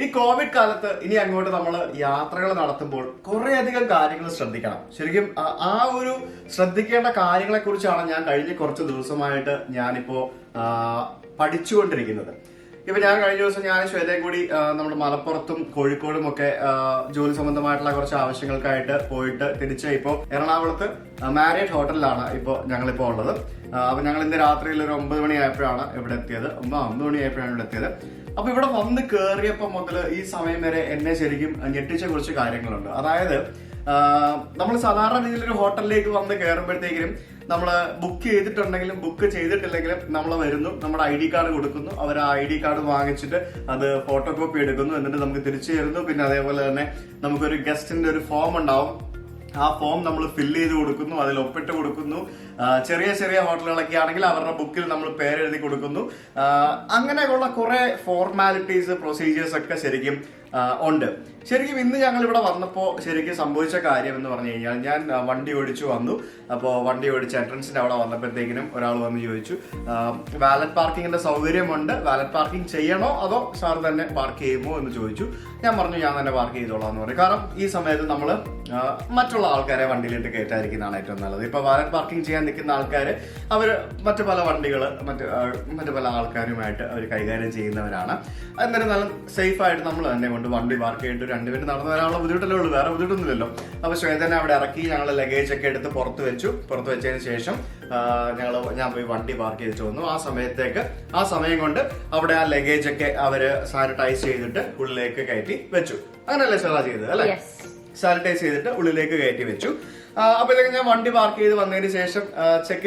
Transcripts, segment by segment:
ഈ കോവിഡ് കാലത്ത് ഇനി അങ്ങോട്ട് നമ്മൾ യാത്രകൾ നടത്തുമ്പോൾ കുറേയധികം കാര്യങ്ങൾ ശ്രദ്ധിക്കണം. ശരിക്കും ആ ഒരു ശ്രദ്ധിക്കേണ്ട കാര്യങ്ങളെ കുറിച്ചാണ് ഞാൻ കഴിഞ്ഞ കുറച്ച് ദിവസമായിട്ട് ഞാനിപ്പോ പഠിച്ചുകൊണ്ടിരിക്കുന്നത്. ഇപ്പൊ ഞാൻ കഴിഞ്ഞ ദിവസം ഞാൻ ശ്വേതയും കൂടി നമ്മുടെ മലപ്പുറത്തും കോഴിക്കോടും ഒക്കെ ജോലി സംബന്ധമായിട്ടുള്ള കുറച്ച് ആവശ്യങ്ങൾക്കായിട്ട് പോയിട്ട് തിരിച്ച് ഇപ്പോൾ എറണാകുളത്ത് മാരിയറ്റ് ഹോട്ടലിലാണ് ഇപ്പോൾ ഞങ്ങളിപ്പോൾ ഉള്ളത്. അപ്പൊ ഞങ്ങൾ ഇന്ന് രാത്രിയിൽ ഒരു 9 മണിയായപ്പോഴാണ് ഇവിടെ എത്തിയത്. 9 മണിയായപ്പോഴാണ് ഇവിടെ എത്തിയത്. അപ്പൊ ഇവിടെ വന്ന് കയറിയപ്പോൾ മുതൽ ഈ സമയം വരെ എന്നെ ശരിക്കും ഞെട്ടിച്ച കുറച്ച് കാര്യങ്ങളുണ്ട്. അതായത് നമ്മൾ സാധാരണ രീതിയിൽ ഒരു ഹോട്ടലിലേക്ക് വന്ന് കയറുമ്പോഴത്തേക്കും നമ്മൾ ബുക്ക് ചെയ്തിട്ടുണ്ടെങ്കിലും ബുക്ക് ചെയ്തിട്ടില്ലെങ്കിലും നമ്മൾ വരുന്നു, നമ്മുടെ ID കാർഡ് കൊടുക്കുന്നു, അവർ ആ ID കാർഡ് വാങ്ങിച്ചിട്ട് അത് ഫോട്ടോ കോപ്പി എടുക്കുന്നു, എന്നിട്ട് നമുക്ക് തിരിച്ചു തരുന്നു. പിന്നെ അതേപോലെ തന്നെ നമുക്കൊരു ഗസ്റ്റിന്റെ ഒരു ഫോം ഉണ്ടാവും, ആ ഫോം നമ്മൾ ഫില്ല് ചെയ്ത് കൊടുക്കുന്നു, അതിൽ ഒപ്പിട്ട് കൊടുക്കുന്നു. ചെറിയ ചെറിയ ഹോട്ടലുകളൊക്കെ ആണെങ്കിൽ അവരുടെ ബുക്കിൽ നമ്മൾ പേരെഴുതി കൊടുക്കുന്നു. അങ്ങനെയുള്ള കുറെ ഫോർമാലിറ്റീസ് പ്രൊസീജിയേഴ്സ് ഒക്കെ ശരിക്കും ഉണ്ട്. ശരിക്കും ഇന്ന് ഞങ്ങൾ ഇവിടെ വന്നപ്പോൾ ശരിക്കും സംഭവിച്ച കാര്യം എന്ന് പറഞ്ഞു കഴിഞ്ഞാൽ, ഞാൻ വണ്ടി ഓടിച്ചു വന്നു. അപ്പോൾ വണ്ടി ഓടിച്ച് എൻട്രൻസിന്റെ അവിടെ വന്നപ്പോഴത്തേക്കിനും ഒരാൾ വന്ന് ചോദിച്ചു, വാലറ്റ് പാർക്കിങ്ങിന്റെ സൗകര്യമുണ്ട്, വാലറ്റ് പാർക്കിംഗ് ചെയ്യണോ അതോ സാർ തന്നെ പാർക്ക് ചെയ്യുമോ എന്ന് ചോദിച്ചു. ഞാൻ പറഞ്ഞു ഞാൻ തന്നെ പാർക്ക് ചെയ്തോളാം എന്ന് പറയും. കാരണം ഈ സമയത്ത് നമ്മൾ മറ്റുള്ള ആൾക്കാരെ വണ്ടിയിലിട്ട് കയറ്റാതിരിക്കുന്നതാണ് ഏറ്റവും നല്ലത്. ഇപ്പൊ വാലറ്റ് പാർക്കിംഗ് ചെയ്യാൻ നിൽക്കുന്ന ആൾക്കാര് അവര് മറ്റു പല വണ്ടികൾ മറ്റു പല ആൾക്കാരുമായിട്ട് അവർ കൈകാര്യം ചെയ്യുന്നവരാണ്. എന്നിരുന്നാലും സേഫ് ആയിട്ട് നമ്മൾ തന്നെ കൊണ്ട് വണ്ടി പാർക്ക് ചെയ്തിട്ട് 2 മിനിറ്റ് നടന്നു വരാനുള്ള ബുദ്ധിമുട്ടല്ലേ ഉള്ളൂ, വേറെ ബുദ്ധിമുട്ടൊന്നുമില്ലല്ലോ. അപ്പൊ ശ്വേതനെ അവിടെ ഇറക്കി ഞങ്ങൾ ലഗേജ് ഒക്കെ എടുത്ത് പുറത്ത് വെച്ചതിന് ശേഷം ഞാൻ പോയി വണ്ടി പാർക്ക് ചെയ്തിട്ട് വന്നു. ആ സമയം കൊണ്ട് അവിടെ ആ ലഗേജ് ഒക്കെ അവര് സാനിറ്റൈസ് ചെയ്തിട്ട് ഉള്ളിലേക്ക് കയറ്റി വെച്ചു. അങ്ങനെയല്ലേ ശ്വേത ചെയ്തത് അല്ലെ? സാനിറ്റൈസ് ചെയ്തിട്ട് ഉള്ളിലേക്ക് കയറ്റി വെച്ചു. അപ്പോഴത്തേക്കും ഞാൻ വണ്ടി പാർക്ക് ചെയ്ത് വന്നതിന് ശേഷം ചെക്ക്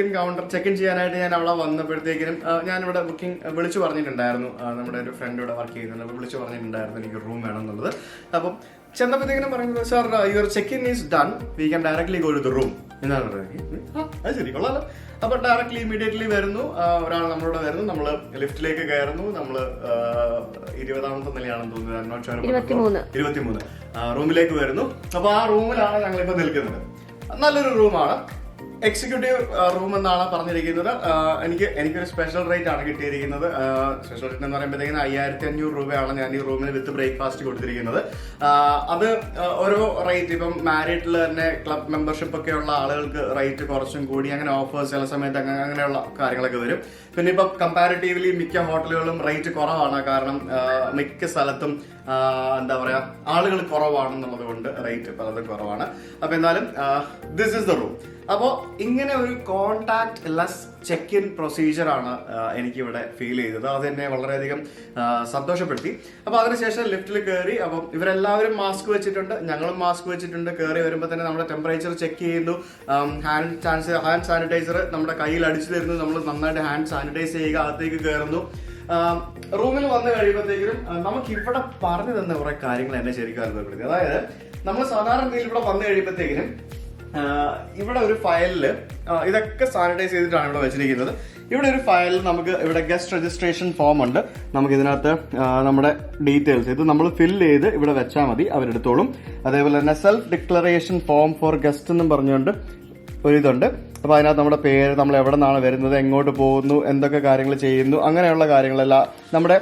ഇൻ ചെയ്യാനായിട്ട് ഞാൻ അവിടെ വന്നപ്പോഴത്തേക്കിനും ഞാനിവിടെ വിളിച്ചു പറഞ്ഞിട്ടുണ്ടായിരുന്നു. നമ്മുടെ ഒരു ഫ്രണ്ട് ഇവിടെ വർക്ക് ചെയ്യുന്നുണ്ട്, അപ്പോൾ വിളിച്ചു പറഞ്ഞിട്ടുണ്ടായിരുന്നു എനിക്ക് റൂം വേണം എന്നുള്ളത്. അപ്പം ചെന്നപ്പോഴത്തേക്കിനും പറയുന്നത്, sir your check in is done, we can directly go to the room എന്നാണ് പറയുന്നത്. അത് ശരി കൊള്ളാലോ. അപ്പൊ ഡയറക്ട്ലി ഇമീഡിയറ്റ്ലി വരുന്നു, ഒരാൾ നമ്മളോട് വരുന്നു, നമ്മൾ ലിഫ്റ്റിലേക്ക് കയറുന്നു. നമ്മൾ 20ാമത്തെ നിലയാണെന്ന് തോന്നുന്നത്, 23 റൂമിലേക്ക് വരുന്നു. അപ്പൊ ആ റൂമിലാണ് ഞങ്ങളിപ്പോ നിൽക്കുന്നത്. നല്ലൊരു റൂമാണ്, എക്സിക്യൂട്ടീവ് റൂം എന്നാണ് പറഞ്ഞിരിക്കുന്നത്. എനിക്കൊരു സ്പെഷ്യൽ റേറ്റ് ആണ് കിട്ടിയിരിക്കുന്നത്. സ്പെഷ്യൽ റേറ്റ് എന്ന് പറയുമ്പോഴത്തേക്കും 5500 രൂപയാണ് ഞാൻ ഈ റൂമിന് വിത്ത് ബ്രേക്ക്ഫാസ്റ്റ് കൊടുത്തിരിക്കുന്നത്. അത് ഓരോ റേറ്റ്, ഇപ്പം മാരിയറ്റിൽ തന്നെ ക്ലബ് മെമ്പർഷിപ്പ് ഒക്കെ ഉള്ള ആളുകൾക്ക് റേറ്റ് കുറച്ചും കൂടി, അങ്ങനെ ഓഫേഴ്സ് ചില സമയത്ത് അങ്ങനെയുള്ള കാര്യങ്ങളൊക്കെ വരും. പിന്നെ ഇപ്പൊ കമ്പാരിറ്റീവ്ലി മിക്ക ഹോട്ടലുകളും റേറ്റ് കുറവാണ്. കാരണം മിക്ക സ്ഥലത്തും എന്താ പറയാ ആളുകൾ കുറവാണെന്നുള്ളത് കൊണ്ട് റേറ്റ് പലതും കുറവാണ്. അപ്പൊ എന്നാലും ദിസ് ഇസ് ദ റൂം. അപ്പോ ഇങ്ങനെ ഒരു contact less check in procedure ആണ് എനിക്കിവിടെ ഫീൽ ചെയ്തത്. അത് എന്നെ വളരെയധികം സന്തോഷപ്പെടുത്തി. അപ്പൊ അതിനുശേഷം ലിഫ്റ്റിൽ കയറി. അപ്പം ഇവരെല്ലാവരും മാസ്ക് വെച്ചിട്ടുണ്ട്, ഞങ്ങളും മാസ്ക് വെച്ചിട്ടുണ്ട്. കയറി വരുമ്പോൾ തന്നെ നമ്മുടെ ടെമ്പറേച്ചർ ചെക്ക് ചെയ്യുന്നു, ഹാൻഡ് സാനിറ്റൈസർ നമ്മുടെ കയ്യിൽ അടിച്ചു തരുന്നു, നമ്മൾ നന്നായിട്ട് ഹാൻഡ് സാനിറ്റൈസ് ചെയ്യുക, അകത്തേക്ക് കയറുന്നു. റൂമിൽ വന്നു കഴിയുമ്പോഴത്തേക്കും നമുക്ക് ഇവിടെ പറഞ്ഞു തന്ന കുറെ കാര്യങ്ങൾ എന്നെ ശരിക്കും അത്ഭുതപ്പെടുത്തി. അതായത് നമ്മൾ സാധാരണ രീതിയിൽ ഇവിടെ വന്നു കഴിയുമ്പോഴത്തേക്കിനും ഇവിടെ ഒരു ഫയലില് ഇതൊക്കെ സാനിറ്റൈസ് ചെയ്തിട്ടാണ് ഇവിടെ വെച്ചിരിക്കുന്നത്. ഇവിടെ ഒരു ഫയലിൽ നമുക്ക് ഇവിടെ ഗസ്റ്റ് രജിസ്ട്രേഷൻ ഫോം ഉണ്ട്. നമുക്ക് ഇതിനകത്ത് നമ്മുടെ ഡീറ്റെയിൽസ് ഇത് നമ്മൾ ഫില്ല് ചെയ്ത് ഇവിടെ വെച്ചാൽ മതി, അവരെടുത്തോളും. അതേപോലെ തന്നെ self declaration form for guest എന്നും പറഞ്ഞുകൊണ്ട് ഒരിതുണ്ട്. അപ്പൊ അതിനകത്ത് നമ്മുടെ പേര്, നമ്മൾ എവിടെ നിന്നാണ് വരുന്നത്, എങ്ങോട്ട് പോകുന്നു, എന്തൊക്കെ കാര്യങ്ങൾ ചെയ്യുന്നു, അങ്ങനെയുള്ള കാര്യങ്ങളെല്ലാം നമ്മുടെ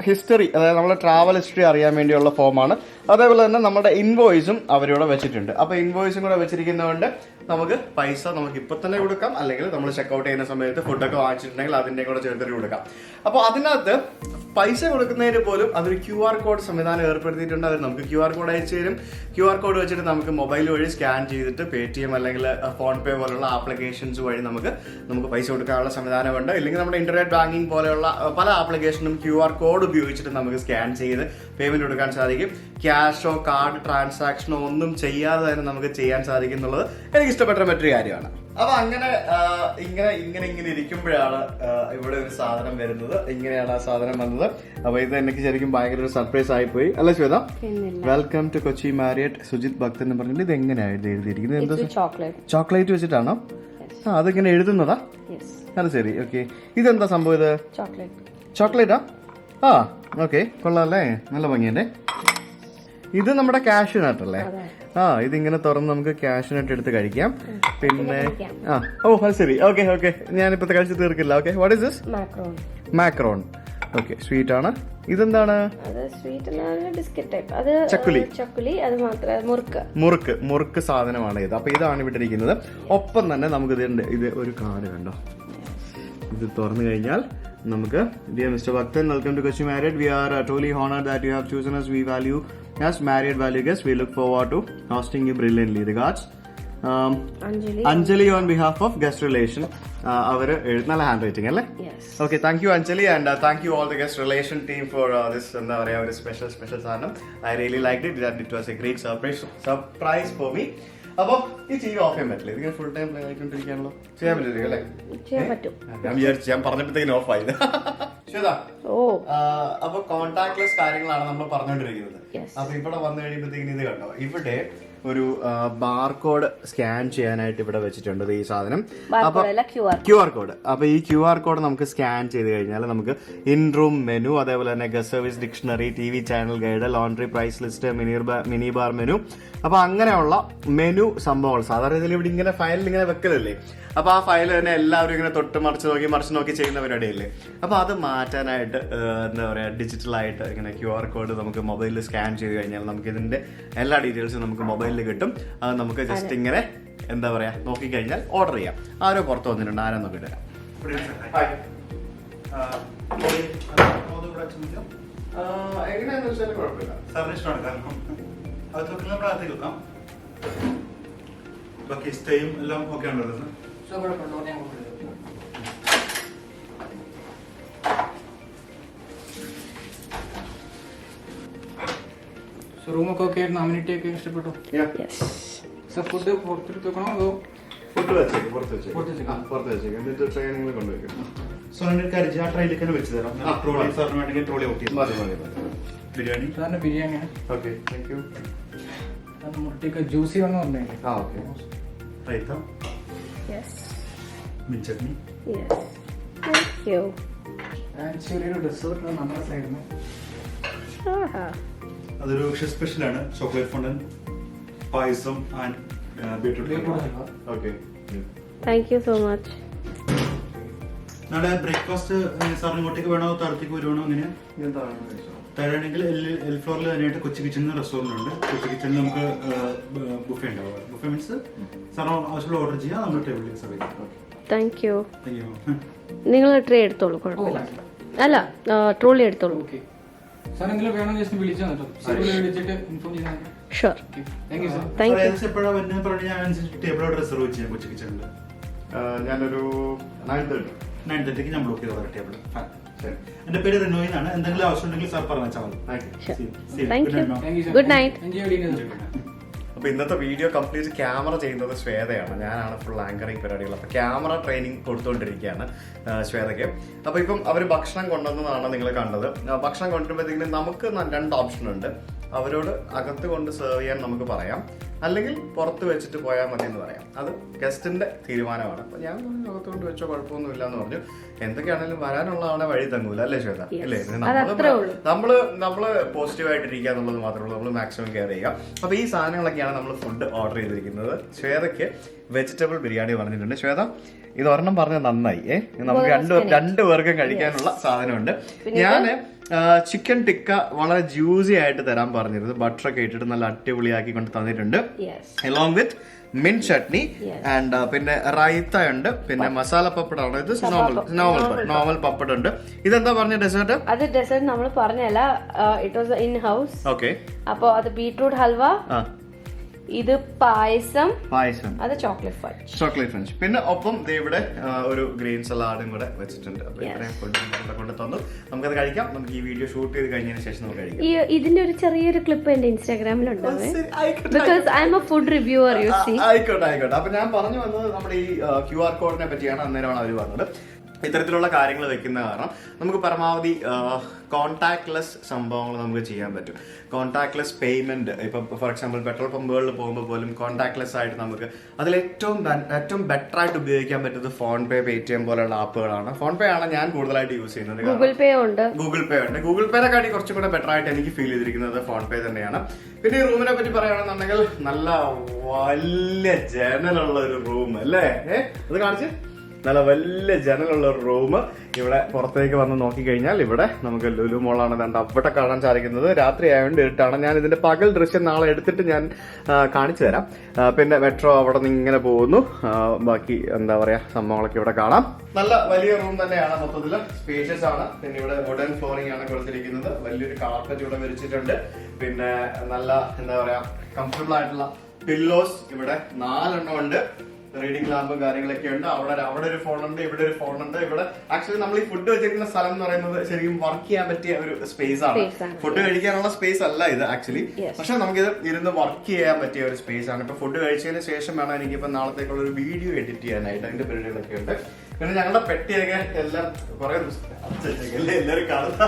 ഹിസ്റ്ററി, അതായത് നമ്മുടെ ട്രാവൽ ഹിസ്റ്ററി അറിയാൻ വേണ്ടിയുള്ള ഫോമാണ്. അതേപോലെ തന്നെ നമ്മുടെ ഇൻവോയ്സും അവരിവിടെ വെച്ചിട്ടുണ്ട്. അപ്പൊ ഇൻവോയ്സും കൂടെ വെച്ചിരിക്കുന്നതുകൊണ്ട് നമുക്ക് പൈസ നമുക്ക് ഇപ്പൊ തന്നെ കൊടുക്കാം, അല്ലെങ്കിൽ നമ്മൾ ചെക്ക്ഔട്ട് ചെയ്യുന്ന സമയത്ത് ഫുഡൊക്കെ വാങ്ങിച്ചിട്ടുണ്ടെങ്കിൽ അതിന്റെ കൂടെ ചേർത്തിട്ട് കൊടുക്കാം. അപ്പൊ അതിനകത്ത് പൈസ കൊടുക്കുന്നതിന് പോലും അതൊരു QR കോഡ് സംവിധാനം ഏർപ്പെടുത്തിയിട്ടുണ്ട്. അവർ നമുക്ക് QR കോഡ് അയച്ചു തരും. QR കോഡ് വെച്ചിട്ട് നമുക്ക് മൊബൈൽ വഴി സ്കാൻ ചെയ്തിട്ട് Paytm അല്ലെങ്കിൽ ഫോൺ പേ പോലുള്ള ആപ്ലിക്കേഷൻസ് വഴി നമുക്ക് പൈസ കൊടുക്കാനുള്ള സംവിധാനമുണ്ട്. ഇല്ലെങ്കിൽ നമ്മുടെ ഇന്റർനെറ്റ് ബാങ്കിങ് പോലെയുള്ള പല ആപ്ലിക്കേഷനും QR കോഡ് ഉപയോഗിച്ചിട്ട് നമുക്ക് സ്കാൻ ചെയ്ത് പേയ്മെന്റ് കൊടുക്കാൻ സാധിക്കും. ക്യാഷോ കാർഡ് ട്രാൻസാക്ഷനോ ഒന്നും ചെയ്യാതെ തന്നെ നമുക്ക് ചെയ്യാൻ സാധിക്കും എന്നുള്ളത് എനിക്ക് ഇഷ്ടപ്പെട്ട മറ്റൊരു കാര്യമാണ്. അപ്പൊ ഇങ്ങനെ ഇരിക്കുമ്പോഴാണ് ഇവിടെ ഒരു സാധനം വരുന്നത്. ഇങ്ങനെയാണ് ആ സാധനം വന്നത്. അപ്പൊ ഇത് എനിക്ക് ശരിക്കും ഭയങ്കര ഒരു സർപ്രൈസ് ആയിപ്പോയി, അല്ല Shweta? Welcome to Kochi Marriott Sujith Bhakthan എന്ന് പറഞ്ഞിട്ട് ഇത് എങ്ങനെയാണ് എഴുതിയിരിക്കുന്നത്? എന്താ ചോക്ലേറ്റ് വെച്ചിട്ടാണോ? അതിങ്ങനെ എഴുതുന്നതാ? അത് ശരി, ഓക്കെ. ഇതെന്താ സംഭവം? ഇത് ചോക്ലേറ്റാ? ഓക്കെ, കൊള്ളാല്ലേ, നല്ല ഭംഗിയല്ലേ. ഇത് നമ്മുടെ കാഷ്യൂനട്ടല്ലേ? ഇതിങ്ങനെ തുറന്ന് നമുക്ക് കാഷ്യൂനട്ട് എടുത്ത് കഴിക്കാം. പിന്നെ അത് ശരി, ഓക്കെ ഞാനിപ്പോ കഴിച്ച് തീർക്കില്ല. Okay, what is this? Macaron. Okay, sweet ആണ്. ഇതെന്താണ്? Biscuit type. അത് ചക്കുലി. അത് മാത്രം മുറുക്ക് സാധനമാണ് ഇത്. അപ്പൊ ഇതാണ് ഇവിടെ ഇരിക്കുന്നത്. ഒപ്പം തന്നെ നമുക്ക് ഇത് ഒരു കാർഡ് കണ്ടോ, ഇത് തുറന്നു കഴിഞ്ഞാൽ നമുക്ക് dear Mr. Bhakthan, welcome to Kochi Marriott. We are truly honored that you have chosen us. We value as Marriott value guests. We look forward to hosting you brilliantly. Regards, Anjali on behalf of guest relation. Our നല്ല hand writing അല്ലേ? Okay, thank you Anjali, and thank you all the guest relation team for this എന്താ പറയാ ഒരു special സാധനം. I really liked it. That it was a great surprise for me. അപ്പൊ ഈ T V of ചെയ്യാൻ പറ്റില്ല, ഇതിങ്ങനെ ഫുൾ ടൈം പ്ലേ ആയിക്കൊണ്ടിരിക്കാണല്ലോ. ചെയ്യാൻ പറ്റില്ല അല്ലേ? ഞാൻ വിചാരിച്ചു, ഞാൻ പറഞ്ഞപ്പോഴത്തേക്കും ഓഫ് ആയത്. അപ്പൊ കോൺടാക്ട്ലെസ് കാര്യങ്ങളാണ് നമ്മൾ പറഞ്ഞുകൊണ്ടിരിക്കുന്നത്. അപ്പൊ ഇവിടെ വന്നു കഴിയുമ്പോഴത്തേക്കും ഇത് കണ്ടോ, ഇവിടെ ഒരു ബാർകോഡ് സ്കാൻ ചെയ്യാനായിട്ട് ഇവിടെ വെച്ചിട്ടുണ്ട് ഈ സാധനം. അപ്പൊ QR കോഡ്. അപ്പൊ ഈ QR കോഡ് നമുക്ക് സ്കാൻ ചെയ്ത് കഴിഞ്ഞാൽ നമുക്ക് ഇൻ റൂം മെനു, അതേപോലെ തന്നെ guest service dictionary, TV channel guide, laundry price list, mini bar menu, അപ്പൊ അങ്ങനെയുള്ള മെനു സംഭവങ്ങൾ സാധാരണ ഇതിൽ ഇവിടെ ഇങ്ങനെ ഫയലിൽ ഇങ്ങനെ വെക്കലല്ലേ. അപ്പൊ ആ ഫയൽ തന്നെ എല്ലാവരും ഇങ്ങനെ തൊട്ട് മറിച്ച് നോക്കി ചെയ്യുന്ന പരിപാടിയല്ലേ. അപ്പൊ അത് മാറ്റാനായിട്ട് എന്താ പറയാ, ഡിജിറ്റലായിട്ട് ഇങ്ങനെ QR കോഡ് നമുക്ക് മൊബൈലിൽ സ്കാൻ ചെയ്ത് കഴിഞ്ഞാൽ നമുക്ക് ഇതിന്റെ എല്ലാ ഡീറ്റെയിൽസും നമുക്ക് മൊബൈലിൽ കിട്ടും. അത് നമുക്ക് ജസ്റ്റ് ഇങ്ങനെ എന്താ പറയാ നോക്കിക്കഴിഞ്ഞാൽ ഓർഡർ ചെയ്യാം. ആരോ പുറത്ത് വന്നിട്ടുണ്ട്, ആരാ നോക്കിട്ട് വരാം. എങ്ങനെയാന്ന് വെച്ചാൽ കുഴപ്പമില്ല, ബാക്കി സ്റ്റേയും എല്ലാം ഓക്കെ ആണല്ലോ സാർ? റൂമൊക്കെ ഓക്കെ ആയിരുന്നു, അമ്യൂണിറ്റി ഒക്കെ ഇഷ്ടപ്പെട്ടു. സർ ഫുഡ് പുറത്തെടുത്ത് വെക്കണോ അതോ പുറത്ത് വെച്ചേക്ക് എന്നിട്ട് ട്രെയിനിങ്ങിൽ കൊണ്ടുവയ്ക്കും. സോ എൻ്റെ കാര്യം ആ ട്രെയിനിലേക്ക് തന്നെ വെച്ച് തരാം. ട്രോളി സാറിന് വേണമെങ്കിൽ ട്രോളി ഔട്ട് ചെയ്യാം. ബിരിയാണി സാറിന് ബിരിയാണിയാണ്. Okay, thank you. മുട്ടയൊക്കെ ജ്യൂസി വന്ന് പറഞ്ഞേ. ഓക്കെ. റൈത്ത, മിൻ ചട്നി. ചെറിയൊരു ഡെസേർട്ട് നമ്മുടെ സൈഡിൽ നിന്ന്. അതൊരു സ്പെഷ്യലാണ്, chocolate fountain, payasam and beetroot. Okay, thank you so much. നാളെ ബ്രേക്ക്ഫാസ്റ്റ് സാറിന് ഇങ്ങോട്ടേക്ക് വേണോ താഴത്തേക്ക് വരുവാണോ? അങ്ങനെ താഴെയാണെങ്കിൽ എൽ ഫ്ലോറിൽ തന്നെയായിട്ട് കൊച്ചി കിച്ചൺ റെസ്റ്റോറൻറ്റ് ഉണ്ട്. കൊച്ചി കിച്ചണിൽ നമുക്ക് ബുഫേ ഉണ്ടാവുക. ബുഫേ മീൻസ് സാറിന് ആവശ്യമുള്ള ഓർഡർ ചെയ്യാം, നമ്മുടെ ടേബിളിൽ സർവ് ചെയ്യാം. Thank you. നിങ്ങൾ ട്രേ എടുത്തോളൂ, കുഴപ്പമില്ല. അല്ല, ട്രോളി എടുത്തോളൂ. സാർ എന്തെങ്കിലും വേണം ജസ്റ്റ് വിളിച്ചാൽ വിളിച്ചിട്ട് ഇൻഫോം ചെയ്താൽ മതി. Sure. Thank you sir. Thank you. എപ്പോഴാണ് വരുന്നത് പറഞ്ഞാൽ ഞാൻ അനുസരിച്ച് ടേബിളോട് റിസർവ് ചെയ്യാം കൊച്ചി കിച്ചണിൽ. ഞാനൊരു 9:30 ഞാൻ ബ്ലോക്ക് ചെയ്ത് പറയാം ടേബിൾ. എന്റെ പേര് റിനോയ് എന്നാണ്. എന്തെങ്കിലും ആവശ്യം ഉണ്ടെങ്കിൽ സാർ പറഞ്ഞാൽ മതി. Good night. അപ്പൊ ഇന്നത്തെ വീഡിയോ കംപ്ലീറ്റ് ക്യാമറ ചെയ്യുന്നത് ശ്വേതയാണ്. ഞാനാണ് ഫുൾ ആങ്കറിങ് പരിപാടികൾ. അപ്പൊ ക്യാമറ ട്രെയിനിങ് കൊടുത്തുകൊണ്ടിരിക്കുകയാണ് ശ്വേതയ്ക്ക്. അപ്പൊ ഇപ്പം അവർ ഭക്ഷണം കൊണ്ടുവന്നതാണ് നിങ്ങൾ കണ്ടത്. ഭക്ഷണം കൊണ്ടുവരുമ്പോഴത്തേക്കും നമുക്ക് 2 ഓപ്ഷൻ ഉണ്ട്. അവരോട് അകത്ത് കൊണ്ട് സെർവ് ചെയ്യാൻ നമുക്ക് പറയാം, അല്ലെങ്കിൽ പുറത്ത് വെച്ചിട്ട് പോയാൽ മതി എന്ന് പറയാം. അത് ഗസ്റ്റിന്റെ തീരുമാനമാണ്. അപ്പൊ ഞാൻ അകത്ത് കൊണ്ട് വെച്ചോ കുഴപ്പമൊന്നുമില്ല എന്ന് പറഞ്ഞു. എന്തൊക്കെയാണെങ്കിലും വരാനുള്ളതാണ്, വഴി തങ്ങൂല അല്ലേ ശ്വേത? അല്ലേ? നമ്മള് പോസിറ്റീവായിട്ടിരിക്കുക എന്നുള്ളത് മാത്രമേ ഉള്ളൂ. നമ്മൾ മാക്സിമം കെയർ ചെയ്യുക. അപ്പൊ ഈ സാധനങ്ങളൊക്കെയാണ് നമ്മൾ ഫുഡ് ഓർഡർ ചെയ്തിരിക്കുന്നത്. ശ്വേതയ്ക്ക് വെജിറ്റബിൾ ബിരിയാണി പറഞ്ഞിട്ടുണ്ട്. ശ്വേത, ഇത് ഒരെണ്ണം പറഞ്ഞത് നന്നായി. നമുക്ക് രണ്ടു പേർക്കും കഴിക്കാനുള്ള സാധനമുണ്ട്. ഞാന് ചിക്കൻ ടിക്ക വളരെ ജ്യൂസി ആയിട്ട് തരാൻ പറഞ്ഞിരുന്നു. ബട്ടറൊക്കെ ഇട്ടിട്ട് നല്ല അടിപൊളിയാക്കി കൊണ്ട് തന്നിട്ടുണ്ട്. അലോങ് വിത്ത് മിൻ ചട്നി ആൻഡ് പിന്നെ റൈത്ത ഉണ്ട്, പിന്നെ മസാല പപ്പടാണ്. ഇത് നോർമൽ പപ്പട ഉണ്ട്. ഇതെന്താ പറഞ്ഞ ഡെസേർട്ട്? അത് ഡെസേർട്ട് നമ്മൾ പറഞ്ഞല്ല, it was in house. Okay. അപ്പൊ അത് ബീട്രൂട്ട് ഹൽവ, ഇത് പായസം, അത് ചോക്ലേറ്റ് ഫഞ്ച്. പിന്നെ ഒപ്പം ഇവിടെ ഒരു ഗ്രീൻ സലാഡും കൂടെ വെച്ചിട്ടുണ്ട്. അപ്പൊ ഇത്രയും ഫുഡ് കൊണ്ട് തന്നു. നമുക്കത് കഴിക്കാം. നമുക്ക് ഈ വീഡിയോ ഷൂട്ട് ചെയ്ത് കഴിഞ്ഞതിന് ശേഷം നമുക്ക് കഴിക്കാം. ഇതിന്റെ ഒരു ചെറിയൊരു ക്ലിപ്പ് എന്റെ ഇൻസ്റ്റാഗ്രാമിലുണ്ട്. Because I am a food reviewer. You see. ആയിക്കോട്ടെ. അപ്പൊ ഞാൻ പറഞ്ഞു വന്നത് നമ്മുടെ ഈ QR കോഡിനെ പറ്റിയാണ്. അന്നേരമാണ് അവർ പറഞ്ഞത്. ഇത്തരത്തിലുള്ള കാര്യങ്ങൾ വെക്കുന്ന കാരണം നമുക്ക് പരമാവധി കോൺടാക്ട്ലെസ് സംഭവങ്ങൾ നമുക്ക് ചെയ്യാൻ പറ്റും. കോൺടാക്ട്ലെസ് പേയ്മെന്റ്, ഇപ്പൊ ഫോർ എക്സാമ്പിൾ പെട്രോൾ പമ്പുകളിൽ പോകുമ്പോൾ പോലും കോൺടാക്ട്ലെസ് ആയിട്ട് നമുക്ക് ഏറ്റവും ബെറ്റർ ആയിട്ട് ഉപയോഗിക്കാൻ പറ്റുന്നത് ഫോൺ പേ, പേടിഎം പോലുള്ള ആപ്പുകളാണ്. ഫോൺ പേ ആണ് ഞാൻ കൂടുതലായിട്ട് യൂസ് ചെയ്യുന്നത്. ഗൂഗിൾ പേ ഉണ്ട്. ഗൂഗിൾ പേനെക്കാട്ടി കുറച്ചും കൂടെ ബെറ്റർ ആയിട്ട് എനിക്ക് ഫീൽ ചെയ്തിരിക്കുന്നത് ഫോൺ പേ തന്നെയാണ്. പിന്നെ ഈ റൂമിനെ പറ്റി പറയുകയാണെന്നുണ്ടെങ്കിൽ നല്ല വലിയ ജനലുള്ള ഒരു റൂം അല്ലേ? അത് കാണിച്ച് നല്ല വലിയ ജനലുള്ള ഒരു റൂം. ഇവിടെ പുറത്തേക്ക് വന്ന് നോക്കിക്കഴിഞ്ഞാൽ ഇവിടെ നമുക്ക് ലുലു മോളാണ് കണ്ട് അവിടെ കാണാൻ സാധിക്കുന്നത്. രാത്രി ആയതുകൊണ്ട് ഇരുട്ടാണ്. ഞാൻ ഇതിന്റെ പകൽ ദൃശ്യം നാളെ എടുത്തിട്ട് ഞാൻ കാണിച്ചു തരാം. പിന്നെ മെട്രോ അവിടെ നിന്ന് ഇങ്ങനെ പോകുന്നു. ബാക്കി എന്താ പറയാ സംഭവങ്ങളൊക്കെ ഇവിടെ കാണാം. നല്ല വലിയ റൂം തന്നെയാണ്, മൊത്തത്തില് സ്പേഷ്യസ് ആണ്. പിന്നെ ഇവിടെ വുഡൻ ഫ്ലോറിംഗ് ആണ് കൊടുത്തിരിക്കുന്നത്. വലിയൊരു കാർപ്പറ്റ് ഇവിടെ വിരിച്ചിട്ടുണ്ട്. പിന്നെ നല്ല എന്താ പറയാ കംഫർട്ടബിൾ ആയിട്ടുള്ള പില്ലോസ് ഇവിടെ 4 എണ്ണം ഉണ്ട്. റീഡിംഗ് ലാമ്പും കാര്യങ്ങളൊക്കെ ഉണ്ട്. അവിടെ ഒരു ഫോണുണ്ട്, ഇവിടെ ഒരു ഫോണുണ്ട്. ഇവിടെ ആക്ച്വലി നമ്മൾ ഈ ഫുഡ് വെച്ചിരിക്കുന്ന സ്ഥലം എന്ന് പറയുന്നത് ശരിക്കും വർക്ക് ചെയ്യാൻ പറ്റിയ ഒരു സ്പേസ് ആണ്. ഫുഡ് കഴിക്കാനുള്ള സ്പേസ് അല്ല ഇത് ആക്ച്വലി. പക്ഷെ നമുക്കിത് ഇരുന്ന് വർക്ക് ചെയ്യാൻ പറ്റിയ ഒരു സ്പേസ് ആണ്. ഇപ്പൊ ഫുഡ് കഴിച്ചതിന് ശേഷം വേണം എനിക്കിപ്പോ നാളത്തേക്കുള്ള ഒരു വീഡിയോ എഡിറ്റ് ചെയ്യാനായിട്ട്. അതിന്റെ പരിപാടികളൊക്കെ ഉണ്ട്. പിന്നെ ഞങ്ങളുടെ പെട്ടിയൊക്കെ എല്ലാം കുറെ എല്ലാവരും കാണുന്ന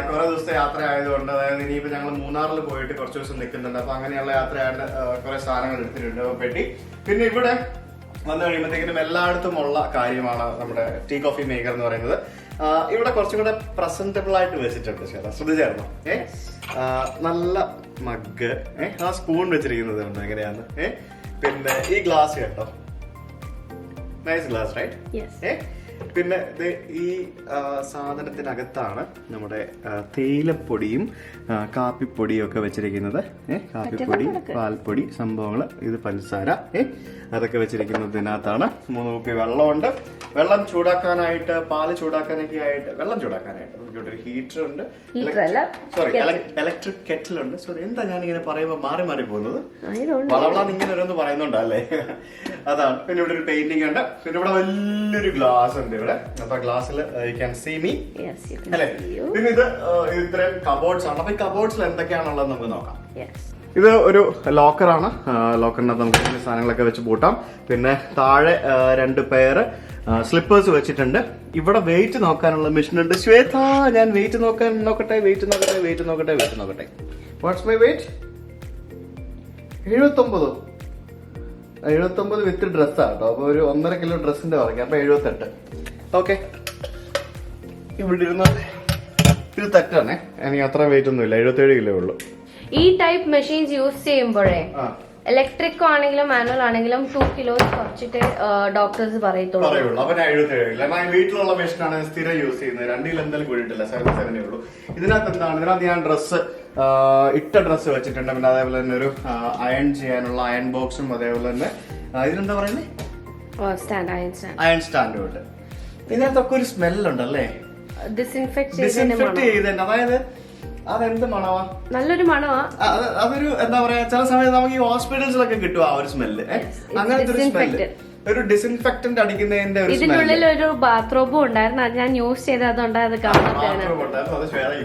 കുറെ ദിവസത്തെ യാത്ര ആയതുകൊണ്ട്, അതായത് ഇനിയിപ്പോ ഞങ്ങൾ മൂന്നാറിൽ പോയിട്ട് കുറച്ച് ദിവസം നിൽക്കുന്നുണ്ട്. അപ്പൊ അങ്ങനെയുള്ള യാത്രയായിട്ട് കുറെ സാധനങ്ങൾ എടുത്തിട്ടുണ്ട് പെട്ടി. പിന്നെ ഇവിടെ വന്നു കഴിയുമ്പോഴത്തേക്കും എല്ലായിടത്തും ഉള്ള കാര്യമാണ് നമ്മുടെ ടീ കോഫി മേക്കർ എന്ന് പറയുന്നത്. ഇവിടെ കുറച്ചും കൂടെ പ്രസന്റബിൾ ആയിട്ട് വെച്ചിട്ടുണ്ട്. ശ്രദ്ധിച്ചായിരുന്നോ? നല്ല മഗ്, ആ സ്പൂൺ വെച്ചിരിക്കുന്നത് ഉണ്ട് എങ്ങനെയാണ്. പിന്നെ ഈ ഗ്ലാസ് കേട്ടോ, നൈസ് ഗ്ലാസ് റൈറ്റ്. പിന്നെ ഈ സാധനത്തിനകത്താണ് നമ്മുടെ തേയിലപ്പൊടിയും കാപ്പിപ്പൊടിയും ഒക്കെ വെച്ചിരിക്കുന്നത്. കാപ്പിപ്പൊടി, പാൽപ്പൊടി സംഭവങ്ങൾ, ഇത് പഞ്ചസാര, അതൊക്കെ വെച്ചിരിക്കുന്നതിനകത്താണ്. 3 കുപ്പി വെള്ളമുണ്ട്. വെള്ളം ചൂടാക്കാനായിട്ട്, പാല് ചൂടാക്കാനൊക്കെ ആയിട്ട്, വെള്ളം ചൂടാക്കാനായിട്ട് ഒരു ഹീറ്റർ ഉണ്ട്. Sorry, electric കെറ്റിലുണ്ട്. സോറി, എന്താ ഞാനിങ്ങനെ പറയുമ്പോൾ മാറി മാറി പോകുന്നത്? വളവളാന്ന് ഇങ്ങനെ ഓരോന്ന് പറയുന്നുണ്ടല്ലേ, അതാണ്. പിന്നെ ഇവിടെ ഒരു പെയിന്റിംഗ് ഉണ്ട്. പിന്നെ ഇവിടെ വലിയൊരു ഗ്ലാസ് ഉണ്ട് ഇവിടെ. അപ്പൊ ഗ്ലാസ്സിൽ യു ക്യാൻ സീ മീ അല്ലെ. പിന്നെ ഇത് ഇത്രയും കബോർഡ്സ് ആണ്. അപ്പൊ ഈ കബോർഡ്സിൽ എന്തൊക്കെയാണുള്ളത് നമുക്ക് നോക്കാം. ഇത് ഒരു ലോക്കറാണ്. ലോക്കറിനകത്ത് നമുക്ക് സാധനങ്ങളൊക്കെ വെച്ച് പൂട്ടാം. പിന്നെ താഴെ 2 പെയർ സ്ലിപ്പേഴ്സ് വെച്ചിട്ടുണ്ട്. ഇവിടെ വെയിറ്റ് നോക്കാനുള്ള മെഷീൻ ഉണ്ട്. ശ്വേത, ഞാൻ വെയിറ്റ് നോക്കട്ടെ. Watts my wait? 79 വിത്ത് ഡ്രസ്സാണ് കേട്ടോ. അപ്പൊ ഒരു 1.5 കിലോ ഡ്രസ്സിന്റെ പറയും. അപ്പൊ 78. ഓക്കെ, ഇവിടെ ഇരുന്ന് ഇത് തെറ്റാണേ. എനിക്ക് അത്ര വെയിറ്റ് ഒന്നുമില്ല, 77 കിലോ ഉള്ളൂ. ഈ ടൈപ്പ് മെഷീൻസ് യൂസ് ചെയ്യുമ്പോഴേ ഇലക്ട്രിക് ആണെങ്കിലും മാനുവൽ ആണെങ്കിലും 2 കിലോസ് കുറച്ചിട്ട് ഡോക്ടേഴ്സ് പറയുള്ളൂ. അപ്പൊ ഞാൻ 77 കിലോ. ഞാൻ വീട്ടിലുള്ള മെഷീനാണ് സ്ഥിരം യൂസ് ചെയ്യുന്നത്. 2 കിലോ എന്തായാലും കൂടിയിട്ടില്ല, 77 ഉള്ളൂ. ഇതിനകത്ത് എന്താണ്? ഇതിനകത്ത് ഞാൻ ഇട്ട ഡ്രസ്സ് വെച്ചിട്ടുണ്ട്. പിന്നെ അതേപോലെ തന്നെ ഒരു അയൺ ചെയ്യാനുള്ള അയൺ ബോക്സും, അതേപോലെ തന്നെ ഇതിനെന്താ പറയുന്നത്, അയൺ സ്റ്റാൻഡും ഉണ്ട്. ഇതിനകത്തൊക്കെ ഒരു സ്മെല്ലുണ്ടല്ലേ, ഡിസിൻഫെക്ട് ചെയ്തതിന്റെ. അതായത് അതെന്ത് മണവാ? നല്ലൊരു മണവാ. അതൊരു എന്താ പറയാ, ചില സമയത്ത് നമുക്ക് ഈ ഹോസ്പിറ്റൽസിലൊക്കെ കിട്ടും ആ ഒരു സ്മെല്ല്. അങ്ങനത്തെ ഒരു സ്മെല്ല്, ഒരു ഡിസിൻഫെക്ടന്റ് അടിക്കുന്നതിന്റെ ഒരു ഇതിനുള്ളിൽ ഒരു ബാത്റൂമും ഉണ്ടായിരുന്നു. അത് ഞാൻ യൂസ് ചെയ്തതുകൊണ്ട് അത് കാണാൻ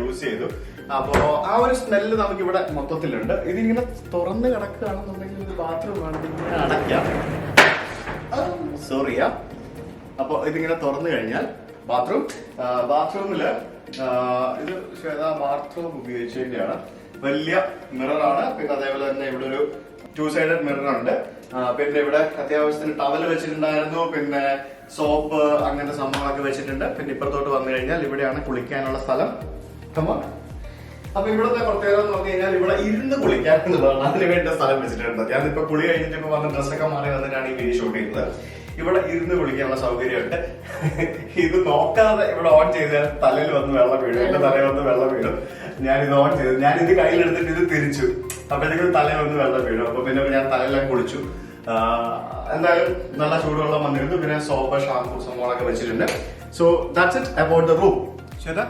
യൂസ് ചെയ്തു. അപ്പോ ആ ഒരു സ്മെല്ല് നമുക്ക് ഇവിടെ മൊത്തത്തിലുണ്ട്. ഇതിങ്ങനെ തുറന്ന് കിടക്കുകയാണെന്നുണ്ടെങ്കിൽ ഇത് ബാത്റൂം ആണെങ്കിൽ ഇങ്ങനെ അടയ്ക്കാം. സോറിയാ. അപ്പൊ ഇതിങ്ങനെ തുറന്നു കഴിഞ്ഞാൽ ബാത്റൂമില് ഇത് ബാത്റൂം ഉപയോഗിച്ചതിന്റെയാണ്. വലിയ മിററാണ്. പിന്നെ അതേപോലെ തന്നെ ഇവിടെ ഒരു 2 സൈഡഡ് മിറർ ഉണ്ട്. പിന്നെ ഇവിടെ അത്യാവശ്യത്തിന് ടവൽ വെച്ചിട്ടുണ്ടായിരുന്നു. പിന്നെ സോപ്പ്, അങ്ങനത്തെ സംഭവങ്ങളൊക്കെ വെച്ചിട്ടുണ്ട്. പിന്നെ ഇപ്പുറത്തോട്ട് വന്നു കഴിഞ്ഞാൽ ഇവിടെയാണ് കുളിക്കാനുള്ള സ്ഥലം. അപ്പൊ ഇവിടുത്തെ പ്രത്യേകത എന്ന് പറഞ്ഞു കഴിഞ്ഞാൽ ഇവിടെ ഇരുന്ന് കുളിക്കാൻ എന്നുള്ളതാണ്. അതിന് വേണ്ട സ്ഥലം വെച്ചിട്ടുണ്ട്. ഞാനിപ്പോ കുളി കഴിഞ്ഞിട്ട് ഇപ്പൊ വന്ന് ഡ്രസ്സൊക്കെ മാറി വന്നിട്ടാണ് ഈ വീഡിയോ ഷൂട്ട് ചെയ്യുന്നത്. ഇവിടെ ഇരുന്ന് കുളിക്കാനുള്ള സൗകര്യമുണ്ട്. ഇത് നോക്കാതെ ഇവിടെ ഓൺ ചെയ്താൽ തലയിൽ വന്ന് വെള്ളം വീഴും. എന്റെ തലയിൽ വന്ന് വെള്ളം വീഴും. ഞാനിത് ഓൺ ചെയ്തു. ഞാനിത് കയ്യിലെടുത്തിട്ട് ഇത് തിരിച്ചു. അപ്പോഴത്തേക്കും തലയിൽ വന്ന് വെള്ളം വീഴും. അപ്പൊ പിന്നെ ഞാൻ തലയെല്ലാം കുളിച്ചു. എന്തായാലും നല്ല ചൂടുവെള്ളം വന്നിരുന്നു. പിന്നെ സോപ്പ്, ഷാമ്പൂ സംഭവങ്ങളൊക്കെ വെച്ചിട്ടുണ്ട്. So that's it about the room. ശരി,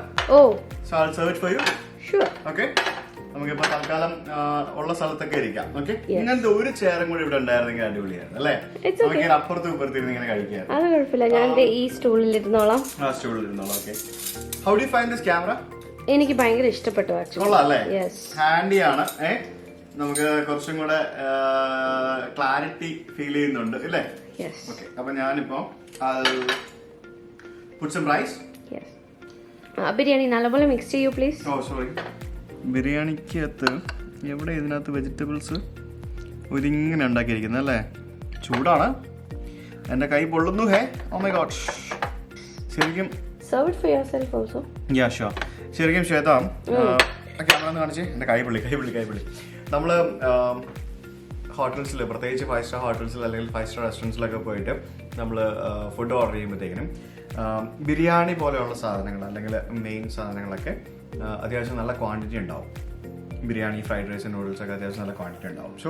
so I will search for you. Okay, നമുക്കിപ്പോ തൽക്കാലം ഉള്ള സ്ഥലത്തൊക്കെ ഇരിക്കാം. ഓക്കെ, ഇങ്ങനത്തെ ഒരു ചെയറും കൂടി ഇവിടെ ഉണ്ടായിരുന്നെങ്കിൽ അടിപൊളിയായിരുന്നു അല്ലേ? നമുക്ക് അപ്പുറത്തും ഇപ്പുറത്തും ഇങ്ങനെ കഴിക്കാം. അത് കുഴപ്പമില്ല, ഞാൻ ഈ സ്റ്റൂളിൽ ഇരുന്നോളാം. Okay, how do you find this camera? എനിക്ക് ഭയങ്കര ഇഷ്ടപ്പെട്ടു. കൊള്ളാം അല്ലേ? ഹാൻഡിയാണ്. നമുക്ക് കുറച്ചും കൂടെ ക്ലാരിറ്റി ഫീൽ ചെയ്യുന്നുണ്ട് അല്ലേ? ഓക്കെ, അപ്പൊ ഞാനിപ്പോ put some rice. ബിരിയാണി നല്ലപോലെ മിക്സ് ചെയ്യൂ പ്ലീസ്. ഓ സോറി, ബിരിയാണിക്കകത്ത് എവിടെ ഇതിനകത്ത് വെജിറ്റബിൾസ് ഒരിങ്ങനെ ഉണ്ടാക്കിയിരിക്കുന്നത് അല്ലേ? ചൂടാണ്, എന്റെ കൈ പൊള്ളുന്നു. ഹേ, ഓ മൈ ഗോഡ്. ശരിക്കും serve it for yourself also. Yeah, sure. ശരിക്കും ശ്വേത, ക്യാമറ ഒന്ന് കാണിച്ചേ. എന്റെ കൈ പൊള്ളി. നമ്മള് ഹോട്ടൽസിൽ, പ്രത്യേകിച്ച് 5 സ്റ്റാർ ഹോട്ടൽസിൽ അല്ലെങ്കിൽ 5 സ്റ്റാർ റെസ്റ്റോറൻറ്റ്സിലൊക്കെ പോയിട്ട് നമ്മൾ ഫുഡ് ഓർഡർ ചെയ്യുമ്പോഴത്തേക്കിനും ബിരിയാണി പോലെയുള്ള സാധനങ്ങൾ അല്ലെങ്കിൽ മെയിൻ സാധനങ്ങളൊക്കെ അത്യാവശ്യം നല്ല ക്വാണ്ടിറ്റി ഉണ്ടാവും. ബിരിയാണി, ഫ്രൈഡ് റൈസ്, നൂഡിൽസ് ഒക്കെ അത്യാവശ്യം നല്ല ക്വാണ്ടിറ്റി ഉണ്ടാവും. സോ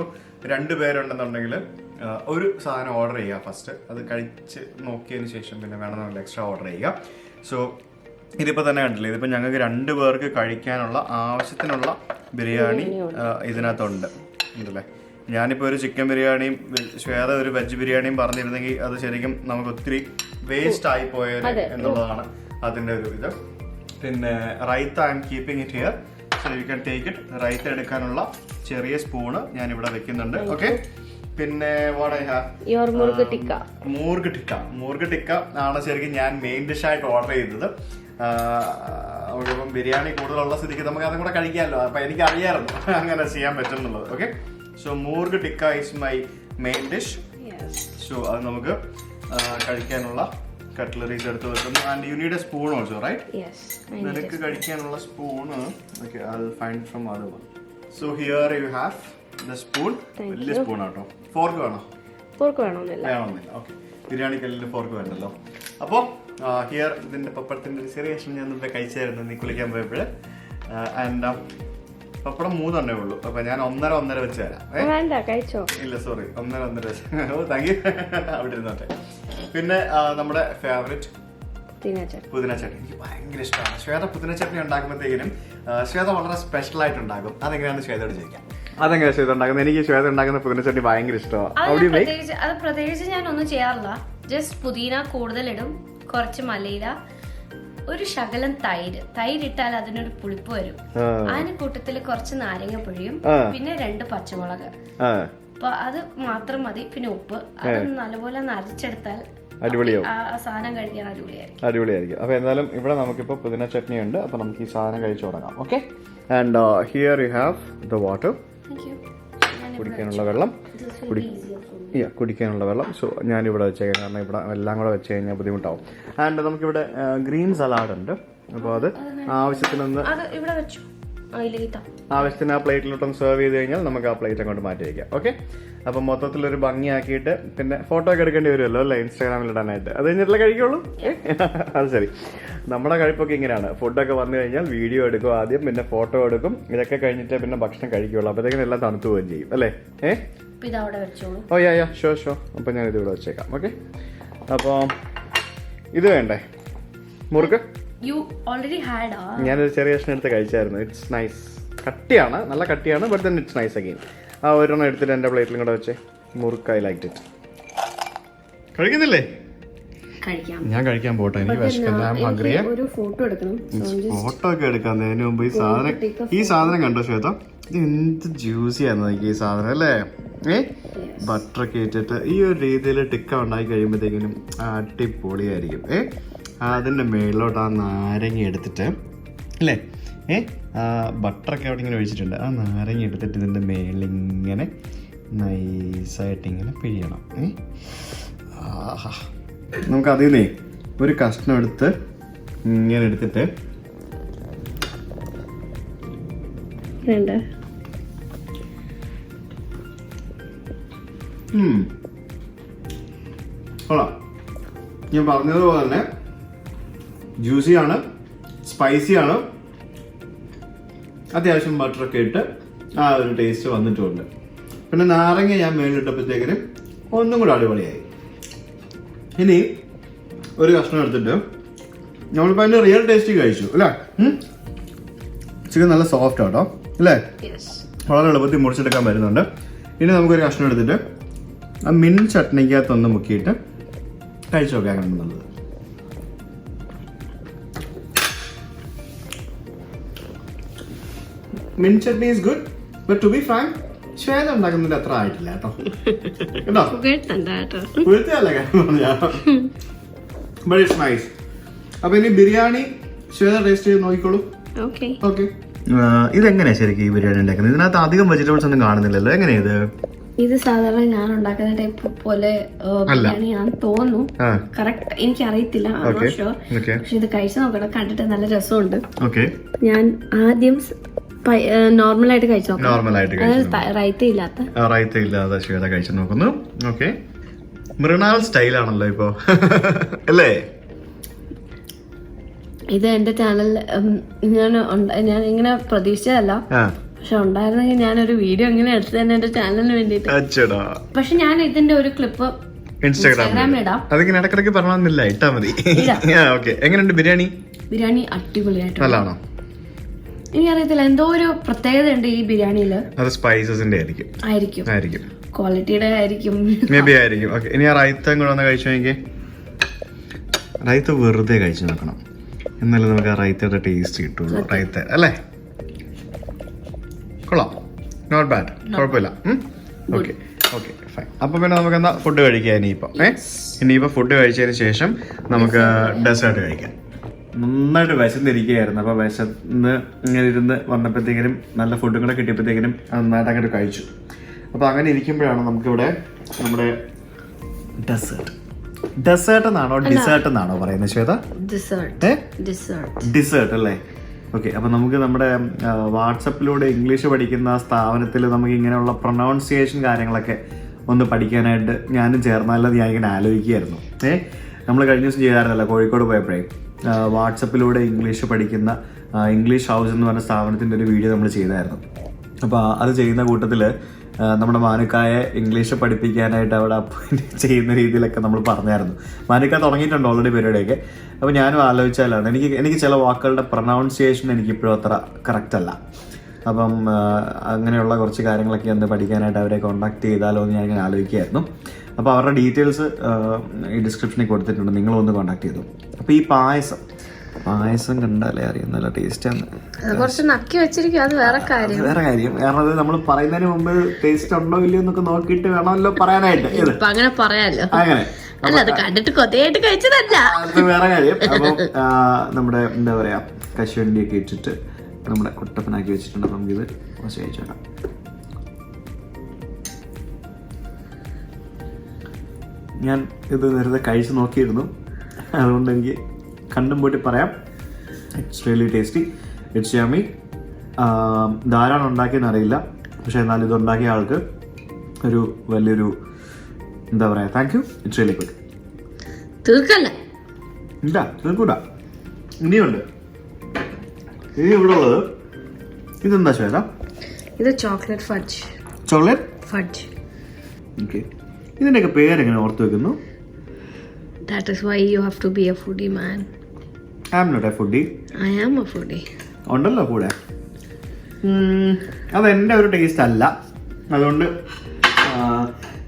2 പേരുണ്ടെന്നുണ്ടെങ്കിൽ ഒരു സാധനം ഓർഡർ ചെയ്യുക ഫസ്റ്റ്. അത് കഴിച്ച് നോക്കിയതിന് ശേഷം പിന്നെ വേണമെന്നുണ്ടെങ്കിൽ എക്സ്ട്രാ ഓർഡർ ചെയ്യുക. സോ ഇതിപ്പോൾ തന്നെ കണ്ടില്ലേ, ഇതിപ്പോൾ ഞങ്ങൾക്ക് 2 പേർക്ക് കഴിക്കാനുള്ള ആവശ്യത്തിനുള്ള ബിരിയാണി ഇതിനകത്തുണ്ട് ഉണ്ടല്ലേ. ഞാനിപ്പോൾ ഒരു ചിക്കൻ ബിരിയാണിയും ശ്വേത ഒരു വെജ് ബിരിയാണിയും പറഞ്ഞിരുന്നെങ്കിൽ അത് ശരിക്കും നമുക്ക് ഒത്തിരി വേസ്റ്റ് ആയി പോയത് എന്നുള്ളതാണ് അതിൻ്റെ ഒരു ഇത്. പിന്നെ raita I M keeping it here, so you can take it. Raita എടുക്കാനുള്ള ചെറിയ സ്പൂണ് ഞാൻ ഇവിടെ വെക്കുന്നുണ്ട്. ഓക്കെ. പിന്നെ മൂർഗ് ടിക്ക ആണ് ശരിക്കും ഞാൻ മെയിൻ ഡിഷായിട്ട് ഓർഡർ ചെയ്തത്. ബിരിയാണി കൂടുതലുള്ള സ്ഥിതിക്ക് നമുക്ക് അതും കൂടെ കഴിക്കാമല്ലോ. അപ്പൊ എനിക്ക് അറിയാമായിരുന്നു അങ്ങനെ ചെയ്യാൻ പറ്റുന്നുള്ളത്. Okay. So murgh tikka is my main dish. So അത് നമുക്ക് കഴിക്കാനുള്ള കട്ട്ലറീസ് എടുത്ത് വെക്കുന്നു. And you need a spoon also, right? നിനക്ക് കഴിക്കാനുള്ള spoon okay, I will find from other one. So here you have the spoon. വലിയ സ്പൂൺ ആട്ടോ. ഫോർക്ക് വേണോ? ഫോർക്ക് വേണമെന്നില്ല. ഓക്കെ. ബിരിയാണി കല്ലിൽ ഫോർക്ക് വേണ്ടല്ലോ. അപ്പോൾ ഹിയർ ഇതിന്റെ പപ്പടത്തിന്റെ ഒരു ചെറിയ കഷ്ണം ഞാൻ മുമ്പേ കഴിച്ചായിരുന്നു നീ കുളിക്കാൻ പോയപ്പോൾ. ആൻഡ് പപ്പടം 3 ഉള്ളൂ. അപ്പൊ ഞാൻ 1.5 വെച്ച് തരാം. ഇല്ല സോറി, 1.5 വെച്ച്. ഓ താങ്ക് യു. അവിടെ ഇരുന്നോട്ടെ. പിന്നെ നമ്മുടെ ഫേവറേറ്റ് പുതിന ചട്നി എനിക്ക് ഭയങ്കര ഇഷ്ടമാണ്. ശ്വേത പുതിന ചട്നി ഉണ്ടാക്കുമ്പോഴത്തേക്കിനും ശ്വേത വളരെ സ്പെഷ്യൽ ആയിട്ട് ഉണ്ടാക്കും. അതെങ്ങനെയാണ് ശ്വേതയോട് ചോദിക്കാം. അതെങ്ങനെ ശ്വേത ഉണ്ടാക്കുന്നത്? എനിക്ക് ശ്വേത ഉണ്ടാക്കുന്ന പുതിന ചട്നി ഭയങ്കര ഇഷ്ടമാണ്. അത് പ്രത്യേകിച്ച് ഞാൻ ഒന്നും ചെയ്യാറില്ല. ജസ്റ്റ് പുതിന കൂടുതലിടും, കുറച്ച് മല്ലിയില, ഒരു ശകലം തൈര് ഇട്ടാൽ അതിനൊരു പുളിപ്പ് വരും. അതിന് കൂട്ടത്തില് കുറച്ച് നാരങ്ങ പൊഴിയും, പിന്നെ 2 പച്ചമുളക്. അപ്പൊ അത് മാത്രം മതി. പിന്നെ ഉപ്പ്. അത് നല്ലപോലെ നരച്ചെടുത്താൽ അടിപൊളിയാവും. സാധനം കഴിക്കാൻ അടിപൊളിയായിരിക്കും. അപ്പൊ എന്തായാലും ഇവിടെ നമുക്കിപ്പോ പുതിന ചട്നി ഉണ്ട്. അപ്പൊ നമുക്ക് ഈ സാധനം കഴിച്ചു തുടങ്ങാം. Okay. And here you have the water. കുടിക്കാനുള്ള വെള്ളം. കുടിക്കാനുള്ള വെള്ളം. സോ ഞാനിവിടെ വെച്ചേക്കാം, കാരണം ഇവിടെ എല്ലാം കൂടെ വെച്ച് കഴിഞ്ഞാൽ ബുദ്ധിമുട്ടാവും. ആൻഡ് നമുക്കിവിടെ ഗ്രീൻ സലാഡ് ഉണ്ട്. അപ്പോൾ അത് ആവശ്യത്തിനൊന്ന് ആവശ്യത്തിന് ആ പ്ലേറ്റിലോട്ടൊന്ന് സെർവ് ചെയ്ത് കഴിഞ്ഞാൽ നമുക്ക് ആ പ്ലേറ്റ് അങ്ങോട്ട് മാറ്റി വയ്ക്കാം. ഓക്കെ. അപ്പം മൊത്തത്തിലൊരു ഭംഗിയാക്കിയിട്ട് പിന്നെ ഫോട്ടോ ഒക്കെ എടുക്കേണ്ടി വരുമല്ലോ അല്ലേ, ഇൻസ്റ്റാഗ്രാമിൽ ഇടാനായിട്ട്. അത് കഴിഞ്ഞിട്ടല്ലേ കഴിക്കുള്ളൂ. അത് ശരി. നമ്മുടെ കഴിപ്പൊക്കെ ഇങ്ങനെയാണ്. ഫുഡൊക്കെ വന്നു കഴിഞ്ഞാൽ വീഡിയോ എടുക്കും ആദ്യം, പിന്നെ ഫോട്ടോ എടുക്കും. ഇതൊക്കെ കഴിഞ്ഞിട്ട് പിന്നെ ഭക്ഷണം കഴിക്കുള്ളൂ. അപ്പോഴത്തേക്കും എല്ലാം തണുത്തു പോവുകയും ചെയ്യും അല്ലേ. ഓ യാ ഷോ. അപ്പം ഞാൻ ഇതിവിടെ വെച്ചേക്കാം. ഓക്കെ. അപ്പോൾ ഇത് വേണ്ടേ മുറുക്ക്? ഞാനൊരു ചെറിയ കഷ്ണം എടുത്ത് കഴിച്ചായിരുന്നു. It's nice. കട്ടിയാണ്, നല്ല കട്ടിയാണ്. But then it's nice again. ആ ഒരെണ്ണം എടുത്തിട്ട് എൻ്റെ പ്ലേറ്റിലും കൂടെ വെച്ചേ. മുറുക്ക് ഐ ലൈക്ക് ഇറ്റ്. കഴിക്കുന്നില്ലേ? ഞാൻ കഴിക്കാൻ പോട്ടെ, എനിക്ക് വിശക്കുന്നു. ഞാൻ ഹംഗ്രിയാ. ഫോട്ടോ ഒക്കെ എടുക്കുന്നതിന് മുമ്പ് ഈ സാധനം കണ്ടോ ശ്വേത? ഇത് എന്ത് ജ്യൂസിയാന്ന് ഈ സാധനം അല്ലേ. ബട്ടർ ഒക്കെ ഇട്ടിട്ട് ഈ ഒരു രീതിയിൽ ടിക്ക ഉണ്ടാക്കി കഴിയുമ്പോഴത്തേക്കിനും അടിപൊളിയായിരിക്കും. അതിൻ്റെ മേളിലോട്ട് ആ നാരങ്ങ എടുത്തിട്ട് അല്ലേ, ബട്ടറൊക്കെ അവിടെ ഇങ്ങനെ ഒഴിച്ചിട്ടുണ്ട്. ആ നാരങ്ങ എടുത്തിട്ട് ഇതിൻ്റെ മേളിങ്ങനെ നൈസായിട്ട് ഇങ്ങനെ പിഴിയണം. ആഹാ. നമുക്ക് അതിൽ നിന്നേ ഒരു കഷ്ണം എടുത്ത് ഇങ്ങനെ എടുത്തിട്ട് കൊള്ളാം. ഞാൻ പറഞ്ഞതുപോലെ തന്നെ ജ്യൂസിയാണ്, സ്പൈസിയാണ്, അത്യാവശ്യം ബട്ടറൊക്കെ ഇട്ട് ആ ഒരു ടേസ്റ്റ് വന്നിട്ടുണ്ട്. പിന്നെ നാരങ്ങ ഞാൻ മേലിട്ടപ്പോഴത്തേക്കിന് ഒന്നും കൂടെ അടിപൊളിയായി. ഇനി ഒരു കഷ്ണം എടുത്തിട്ട് നമ്മളിപ്പോൾ അതിൻ്റെ റിയൽ ടേസ്റ്റ് കഴിച്ചു അല്ലേ. ചിക്കൻ നല്ല സോഫ്റ്റ് ആട്ടോ അല്ലേ, വളരെ എളുപ്പത്തിൽ മുറിച്ചെടുക്കാൻ പറ്റുന്നുണ്ട്. ഇനി നമുക്കൊരു കഷ്ണം എടുത്തിട്ട് ആ മിൻ ചട്നിക്കകത്തൊന്ന് മുക്കിയിട്ട് കഴിച്ചു നോക്കാൻ നല്ലത്. Mint chutney is good, but to be frank Shweta ഉണ്ടാക്കുന്നതിൽ അത്ര ആയിട്ടില്ല കേട്ടോ. കേട്ടോ കുഴുത്തല്ല ബട്ട് ഇറ്റ്സ് നൈസ്. അപ്പൊ ഇനി ബിരിയാണി ശ്വേത ടേസ്റ്റ് ചെയ്ത് നോക്കിക്കോളൂ. ഓക്കെ. ഇതെങ്ങനെയാ ശരിക്കും ഈ ബിരിയാണി ഉണ്ടാക്കുന്നത്? ഇതിനകത്ത് അധികം വെജിറ്റബിൾസ് ഒന്നും കാണുന്നില്ലല്ലോ. എങ്ങനെയാ ഇത് സാധാരണ ഞാൻ ഉണ്ടാക്കുന്ന ടൈപ്പ് പോലെ ബിരിയാണിയാണെന്ന് തോന്നുന്നു. കറക്റ്റ് എനിക്ക് അറിയത്തില്ല. പക്ഷെ ഇത് കഴിച്ചു നോക്കണം, കണ്ടിട്ട് നല്ല രസമുണ്ട്. ഞാൻ ആദ്യം നോർമലായിട്ട് കഴിച്ചു നോക്കാം. റൈത്ത ഇല്ലാതെ ശ്വേത കഴിച്ചു നോക്കുന്നു. ഓക്കെ. മൃണാൾ സ്റ്റൈലാണല്ലോ ഇപ്പോ അല്ലേ? ഇത് എന്റെ ചാനൽ ഞാൻ ഇങ്ങനെ പ്രതീക്ഷിച്ചതല്ല, പക്ഷെ ഉണ്ടായിരുന്നെങ്കിൽ ഞാനൊരു വീഡിയോ ഇങ്ങനെ എടുത്തു തന്നെ എന്റെ ചാനലിന് വേണ്ടിട്ട്. പക്ഷെ ഞാൻ ഇതിന്റെ ഒരു ക്ലിപ്പ് ഇൻസ്റ്റാഗ്രാമിൽ ഇടാം. അതിങ്ങനെ ഇടക്കിടക്ക് പറഞ്ഞില്ല, ഇട്ടാ മതി. ഓക്കെ. എങ്ങനെയുണ്ട് ബിരിയാണി? ബിരിയാണി അടിപൊളിയായിട്ട്. നല്ലതാണോ? എനിക്കറിയത്തില്ല, എന്തോ ഒരു പ്രത്യേകത ഉണ്ട് ഈ ബിരിയാണിയില്. അത് സ്പൈസസിന്റെ ആയിരിക്കും, ക്വാളിറ്റിയുടെ ആയിരിക്കും, മേ ബി ആയിരിക്കും. ഓക്കെ, ഇനി ആ റൈത്ത കൂടെ ഒന്ന് കഴിച്ചു നോക്കി. റൈത്ത വെറുതെ കഴിച്ചു നോക്കണം, എന്നാലും നമുക്ക് ആ റൈത്തയുടെ ടേസ്റ്റ് കിട്ടുള്ളൂ. റൈത്ത അല്ലേ? കൊള്ളാം, നോട്ട് ബാഡ്, കുഴപ്പമില്ല. Okay okay fine. അപ്പൊ പിന്നെ നമുക്ക് എന്താ ഫുഡ് കഴിക്കാം ഇനിയിപ്പോ ഫുഡ് കഴിച്ചതിന് ശേഷം നമുക്ക് ഡെസേർട്ട് കഴിക്കാം. നന്നായിട്ട് വിശന്നിരിക്കുകയായിരുന്നു. അപ്പൊ വിശന്ന് ഇങ്ങനെ ഇരുന്ന് വന്നപ്പോഴത്തേക്കിനും നല്ല ഫുഡും കൂടെ കിട്ടിയപ്പോഴത്തേക്കിനും നന്നായിട്ട് അങ്ങോട്ട് കഴിച്ചു. അപ്പൊ അങ്ങനെ ഇരിക്കുമ്പോഴാണ് നമുക്കിവിടെ നമ്മുടെ ഡെസേർട്ട് എന്നാണോ ഡിസേർട്ട് എന്നാണോ പറയുന്നത് ശ്വേത? ഡിസേർട്ട് അല്ലേ? ഓക്കെ. അപ്പൊ നമുക്ക് നമ്മുടെ വാട്സപ്പിലൂടെ ഇംഗ്ലീഷ് പഠിക്കുന്ന സ്ഥാപനത്തിൽ നമുക്ക് ഇങ്ങനെയുള്ള പ്രൊനൗൺസിയേഷൻ കാര്യങ്ങളൊക്കെ ഒന്ന് പഠിക്കാനായിട്ട് ഞാനും ചേർന്നാലത് ഞാൻ ഇങ്ങനെ ആലോചിക്കുകയായിരുന്നു. നമ്മൾ കഴിഞ്ഞ ദിവസം ചെയ്തായിരുന്നല്ലോ കോഴിക്കോട് പോയപ്പോഴേ, വാട്സപ്പിലൂടെ ഇംഗ്ലീഷ് പഠിക്കുന്ന ഇംഗ്ലീഷ് ഹൗസ് എന്ന് പറഞ്ഞ സ്ഥാപനത്തിൻ്റെ ഒരു വീഡിയോ നമ്മൾ ചെയ്തായിരുന്നു. അപ്പോൾ അത് ചെയ്യുന്ന കൂട്ടത്തിൽ നമ്മുടെ മാനുക്കായെ ഇംഗ്ലീഷ് പഠിപ്പിക്കാനായിട്ട് അവിടെ അപ്പോയിൻറ്റ് ചെയ്യുന്ന രീതിയിലൊക്കെ നമ്മൾ പറഞ്ഞായിരുന്നു. മാനുക്ക തുടങ്ങിയിട്ടുണ്ട് ഓൾറെഡി പരിപാടിയൊക്കെ. അപ്പോൾ ഞാനും ആലോചിച്ചാലാണ് എനിക്ക് ചില വാക്കുകളുടെ പ്രൊനൗൺസിയേഷൻ എനിക്കിപ്പോഴും അത്ര കറക്റ്റ് അല്ല. അപ്പം അങ്ങനെയുള്ള കുറച്ച് കാര്യങ്ങളൊക്കെ ഒന്ന് പഠിക്കാനായിട്ട് അവരെ കോൺടാക്ട് ചെയ്താലോ എന്ന് ഞാനിങ്ങനെ ആലോചിക്കുകയായിരുന്നു. അപ്പോൾ അവരുടെ ഡീറ്റെയിൽസ് ഈ ഡിസ്ക്രിപ്ഷനിൽ കൊടുത്തിട്ടുണ്ട്, നിങ്ങളൊന്ന് കോൺടാക്ട് ചെയ്തു. അപ്പോൾ ഈ പായസം കണ്ടാലേ അറിയാം നല്ല ടേസ്റ്റാണ്. കുറച്ച് നക്കി വെച്ചിരിക്കും, അത് വേറെ കാര്യം. കാരണം അത് നമ്മൾ പറയുന്നതിന് മുമ്പ് ടേസ്റ്റ് ഉണ്ടോ ഇല്ലയോ എന്നൊക്കെ നോക്കിയിട്ട് വേണമല്ലോ പറയാനായിട്ട്. അങ്ങനെ പറയാലോ, അങ്ങനെ അത് കണ്ടിട്ട് കൊതയായിട്ട് കഴിച്ചതല്ല, അത് വേറെ കാര്യം. അപ്പം നമ്മുടെ എന്താ പറയാ കശുവണ്ടിയൊക്കെ ഇട്ടിട്ട് നമ്മുടെ കുട്ടപ്പനാക്കി വെച്ചിട്ടുണ്ട്. നമുക്കിത് കുറച്ച് കഴിച്ചേക്കാം. ഞാൻ ഇത് നേരത്തെ കഴിച്ച് നോക്കിയിരുന്നു, അതുകൊണ്ട് എനിക്ക് കണ്ടും പോയിട്ട് പറയാം. It's really tasty, it's yummy. ധാരാളം ഉണ്ടാക്കിയെന്ന് അറിയില്ല, പക്ഷെ എന്നാൽ ഇതുണ്ടാക്കിയ ആൾക്ക് ഒരു വലിയൊരു എന്താ പറയുക, thank you. It's really good. തീർക്കൂല, ഇനിയുണ്ട്. ഇനി ഇവിടെ ഉള്ളത് ഇതെന്താ ശ്വേത? ഇത് ചോക്ലേറ്റ് ഫഡ്ജ്. ഓക്കെ. ഇതിൻ്റെയൊക്കെ പേരെങ്ങനെ ഓർത്ത് വെക്കുന്നു? That is why you have to be a foodie, man. I am not a foodie. I am a foodie. ഉണ്ടല്ലോ കൂടെ. അതെൻ്റെ ഒരു ടേസ്റ്റ് അല്ല, അതുകൊണ്ട്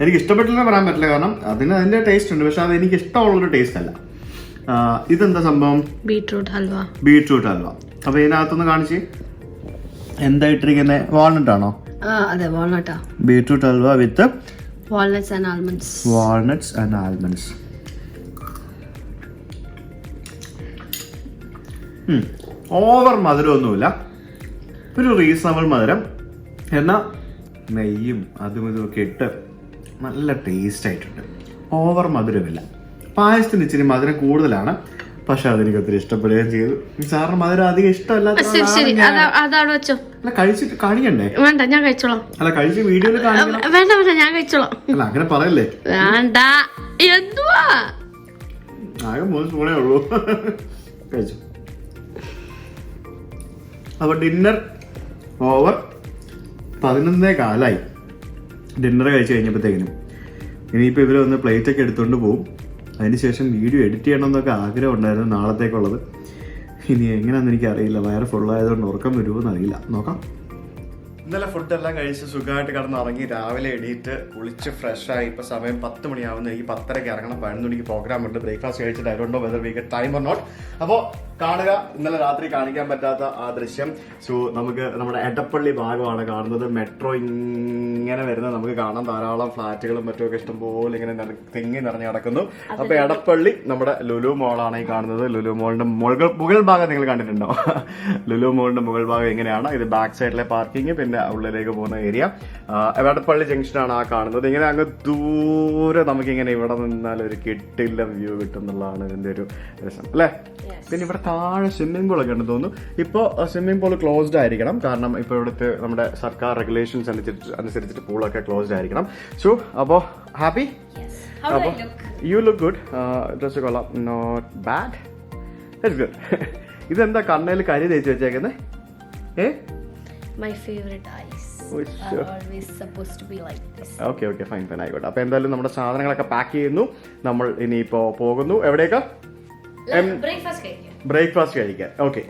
എനിക്ക് ഇഷ്ടപ്പെട്ടില്ലെന്ന് പറയാൻ പറ്റില്ല. കാരണം അതിൻ്റെ ടേസ്റ്റ് ഉണ്ട്, പക്ഷെ അത് എനിക്ക് ഇഷ്ടമുള്ളൊരു ടേസ്റ്റ് അല്ല. ഇതെന്താ സംഭവം? ബീട്രൂട്ട് ഹൽവ. അപ്പോൾ ഇതിനകത്തൊന്ന് കാണിച്ച് എന്താ ഇട്ടിരിക്കുന്നത്? വാൾനട്ട് ആണോ? അതെ, വാൾനട്ടാ. Beetroot halwa with walnuts and almonds. Over മധുരമൊന്നുമില്ല, ഒരു റീസണബിൾ മധുരം. എന്നാൽ നെയ്യും അതും ഇതുമൊക്കെ ഇട്ട് നല്ല ടേസ്റ്റ് ആയിട്ടുണ്ട്. ഓവർ മധുരമില്ല. പായസത്തിന് ഇച്ചിരി മധുരം കൂടുതലാണ്, പക്ഷെ അതെനിക്ക് ഒത്തിരി ഇഷ്ടപ്പെടുകയും ചെയ്തു. സാറിന് മധുരം അധികം ഇഷ്ടമല്ലാത്ത കഴിച്ചിട്ട് കാണിക്കണ്ടേ? വേണ്ട, ഞാൻ കഴിച്ചോളാം. അല്ല, കഴിച്ച് വീഡിയോയിൽ കാണിക്കണം. വേണ്ട, ഞാൻ കഴിച്ചോളാം. അല്ല, അങ്ങനെ പറയല്ലേ. വേണ്ട, എന്തുവാ, ആകെ 3 സ്പൂണേ ഉള്ളൂ. കഴിച്ചു. അപ്പോൾ ഡിന്നർ ഓവർ. 11:15 ഡിന്നർ കഴിച്ച് കഴിഞ്ഞപ്പോഴത്തേക്കിനും. ഇനിയിപ്പോൾ ഇവർ ഒന്ന് പ്ലേറ്റൊക്കെ എടുത്തുകൊണ്ട് പോകും. അതിനുശേഷം വീഡിയോ എഡിറ്റ് ചെയ്യണമെന്നൊക്കെ ആഗ്രഹം ഉണ്ടായിരുന്നു നാളത്തേക്കുള്ളത്. ഇനി എങ്ങനെയാണെന്ന് എനിക്കറിയില്ല, വയറ് ഫുള്ളായതുകൊണ്ട് ഉറക്കം വരുമോയെന്ന് അറിയില്ല, നോക്കാം. ഇന്നലെ ഫുഡെല്ലാം കഴിച്ച് സുഖമായിട്ട് കിടന്നുറങ്ങി. രാവിലെ എണീറ്റ് കുളിച്ച് ഫ്രഷായി. ഇപ്പോൾ സമയം 10 മണിയാവുന്നു. എനിക്ക് 10:30 ഇറങ്ങണം. 11 മണിക്ക് പ്രോഗ്രാം ഉണ്ട്. ബ്രേക്ക്ഫാസ്റ്റ് കഴിച്ചിട്ട് I don't know whether we get time or not. അപ്പോൾ കാണുക, ഇന്നലെ രാത്രി കാണിക്കാൻ പറ്റാത്ത ആ ദൃശ്യം. സോ നമുക്ക് നമ്മുടെ എടപ്പള്ളി ഭാഗമാണ് കാണുന്നത്. മെട്രോ ഇങ്ങനെ വരുന്നത് നമുക്ക് കാണാം. ധാരാളം ഫ്ലാറ്റുകളും മറ്റുമൊക്കെ ഇഷ്ടംപോലെ ഇങ്ങനെ തിങ്ങി നിറഞ്ഞ് കിടക്കുന്നു. അപ്പോൾ എടപ്പള്ളി നമ്മുടെ ലുലു മോളാണ് ഈ കാണുന്നത്. ലുലു മോളിന്റെ മുകൾ ഭാഗം നിങ്ങൾ കണ്ടിട്ടുണ്ടോ? ലുലു മോളിന്റെ മുകൾ ഭാഗം ഇങ്ങനെയാണ്. ഇത് ബാക്ക് സൈഡിലെ പാർക്കിംഗ്, പിന്നെ ഉള്ളിലേക്ക് പോകുന്ന ഏരിയ. എടപ്പള്ളി ജംഗ്ഷനാണ് ആ കാണുന്നത്. ഇങ്ങനെ അങ്ങ് ദൂരെ നമുക്കിങ്ങനെ ഇവിടെ നിന്നാൽ ഒരു കിട്ടില്ല വ്യൂ കിട്ടും എന്നുള്ളതാണ് ഇതിന്റെ ഒരു രസം അല്ലേ? പിന്നെ ഇവിടെ താഴെ സ്വിമ്മിംഗ് പൂളൊക്കെ ഉണ്ടെന്ന് തോന്നുന്നു. ഇപ്പോൾ സ്വിമ്മിംഗ് പൂൾ ക്ലോസ്ഡ് ആയിരിക്കണം, കാരണം ഇപ്പോൾ ഇവിടുത്തെ നമ്മുടെ സർക്കാർ റെഗുലേഷൻസ് അനുസരിച്ചിട്ട് പൂളൊക്കെ ക്ലോസ്ഡ് ആയിരിക്കണം. സോ അപ്പോൾ happy How do I look? You look good. Dress കൊള്ളാം, നോട്ട് ബാഡ്, ഇറ്റ്സ് ഗുഡ്. ഇതെന്താ കണ്ണയിൽ കരി തേച്ച് വെച്ചേക്കുന്നത്? My favorite eyes are always supposed to be like this. Okay fine ആയിക്കോട്ടെ. അപ്പൊ എന്തായാലും നമ്മുടെ സാധനങ്ങളൊക്കെ പാക്ക് ചെയ്യുന്നു. നമ്മൾ ഇനിയിപ്പോ പോകുന്നു എവിടേക്കാ? ബ്രേക്ക്ഫാസ്റ്റ് കഴിക്കാൻ. ഓക്കെ,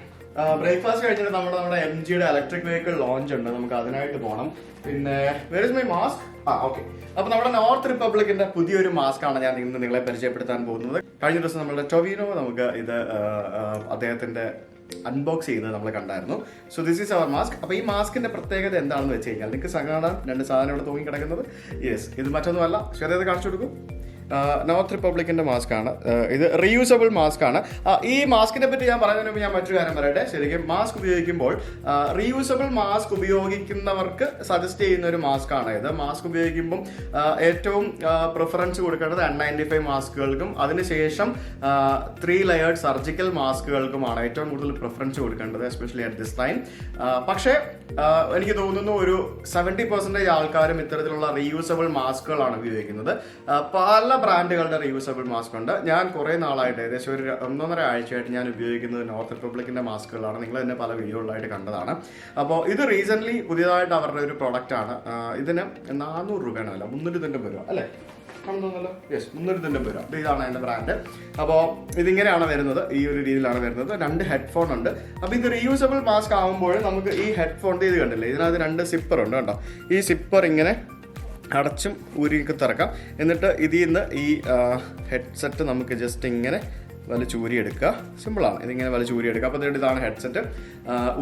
ബ്രേക്ക്ഫാസ്റ്റ് കഴിഞ്ഞിട്ട് നമ്മുടെ MGയുടെ ഇലക്ട്രിക് വെഹിക്കിൾ ലോഞ്ച് ഉണ്ട്, നമുക്ക് അതിനായിട്ട് പോകണം. പിന്നെ where is my mask? Okay. അപ്പൊ നമ്മുടെ നോർത്ത് റിപ്പബ്ലിക്കിന്റെ പുതിയൊരു മാസ്ക് ആണ് ഞാൻ ഇന്ന് നിങ്ങളെ പരിചയപ്പെടുത്താൻ പോകുന്നത്. കഴിഞ്ഞ ദിവസം നമ്മുടെ ടൊവിനോ നമുക്ക് ഇത് അദ്ദേഹത്തിന്റെ അൺബോക്സ് ചെയ്യുന്നത് നമ്മൾ കണ്ടായിരുന്നു. So this is our mask. അപ്പൊ ഈ മാസ്കിന്റെ പ്രത്യേകത എന്താണെന്ന് വെച്ച് കഴിഞ്ഞാൽ നിങ്ങൾക്ക് കാണാം 2 സാധനം ഇവിടെ തൂങ്ങി കിടക്കുന്നത്. യെസ്, ഇത് മറ്റൊന്നുമല്ല. ശ്വേത കാണിച്ചു കൊടുക്കും. നോർത്ത് റിപ്പബ്ലിക്കിന്റെ മാസ്ക് ആണ് ഇത്. റീയൂസബിൾ മാസ്ക് ആണ്. ഈ മാസ്കിനെ പറ്റി ഞാൻ പറയുന്നതിന് മുമ്പ് ഞാൻ മറ്റൊരു കാര്യം പറയട്ടെ. ശരിക്കും മാസ്ക് ഉപയോഗിക്കുമ്പോൾ റീയൂസബിൾ മാസ്ക് ഉപയോഗിക്കുന്നവർക്ക് സജസ്റ്റ് ചെയ്യുന്ന ഒരു മാസ്ക് ആണ് ഇത്. മാസ്ക് ഉപയോഗിക്കുമ്പോൾ ഏറ്റവും പ്രിഫറൻസ് കൊടുക്കേണ്ടത് N95 മാസ്കുകൾക്കും അതിനുശേഷം 3 ലെയേർഡ് സർജിക്കൽ മാസ്കുകൾക്കുമാണ് ഏറ്റവും കൂടുതൽ പ്രിഫറൻസ് കൊടുക്കേണ്ടത്, എസ്പെഷ്യലി അറ്റ് ദിസ് ടൈം. പക്ഷേ എനിക്ക് തോന്നുന്നു ഒരു 70% ആൾക്കാരും ഇത്തരത്തിലുള്ള റീയൂസബിൾ മാസ്കുകളാണ് ഉപയോഗിക്കുന്നത്. പല ബ്രാൻഡുകളുടെ റീയൂസബിൾ മാസ്ക് ഉണ്ട്. ഞാൻ കുറെ നാളായിട്ട് ഏകദേശം ഒരു 1.5 ആഴ്ചയായിട്ട് ഞാൻ ഉപയോഗിക്കുന്നത് നോർത്ത് റിപ്പബ്ലിക്കിന്റെ മാസ്കുകളാണ്. നിങ്ങൾ തന്നെ പല വീഡിയോകളിലായിട്ട് കണ്ടതാണ്. അപ്പോൾ ഇത് റീസെന്റ് പുതിയതായിട്ട് അവരുടെ ഒരു പ്രൊഡക്റ്റ് ആണ്. ഇതിന് 400 രൂപയാണ് അല്ല 390 രൂപ അല്ലേ? യെസ്, 390 രൂപ. ഇതാണ് എൻ്റെ ബ്രാൻഡ്. അപ്പോൾ ഇതിങ്ങനെയാണ് വരുന്നത്, ഈ ഒരു രീതിയിലാണ് വരുന്നത്. 2 ഹെഡ്ഫോൺ ഉണ്ട്. അപ്പോൾ ഇത് റീയൂസബിൾ മാസ്ക് ആകുമ്പോൾ നമുക്ക് ഈ ഹെഡ്ഫോണിൻ്റെ ഇത് കണ്ടില്ലേ, ഇതിനകത്ത് 2 സിപ്പർ ഉണ്ട് കേട്ടോ. ഈ സിപ്പർ ഇങ്ങനെ അടച്ചും ഊരിയൊക്കെ തുറക്കാം. എന്നിട്ട് ഇതിൽ നിന്ന് ഈ ഹെഡ്സെറ്റ് നമുക്ക് ജസ്റ്റ് ഇങ്ങനെ വലിച്ചൂരി എടുക്കുക. സിമ്പിളാണ്, ഇതിങ്ങനെ വലിച്ചൂരി എടുക്കുക. അപ്പോൾ ഇതാണ് ഹെഡ്സെറ്റ്.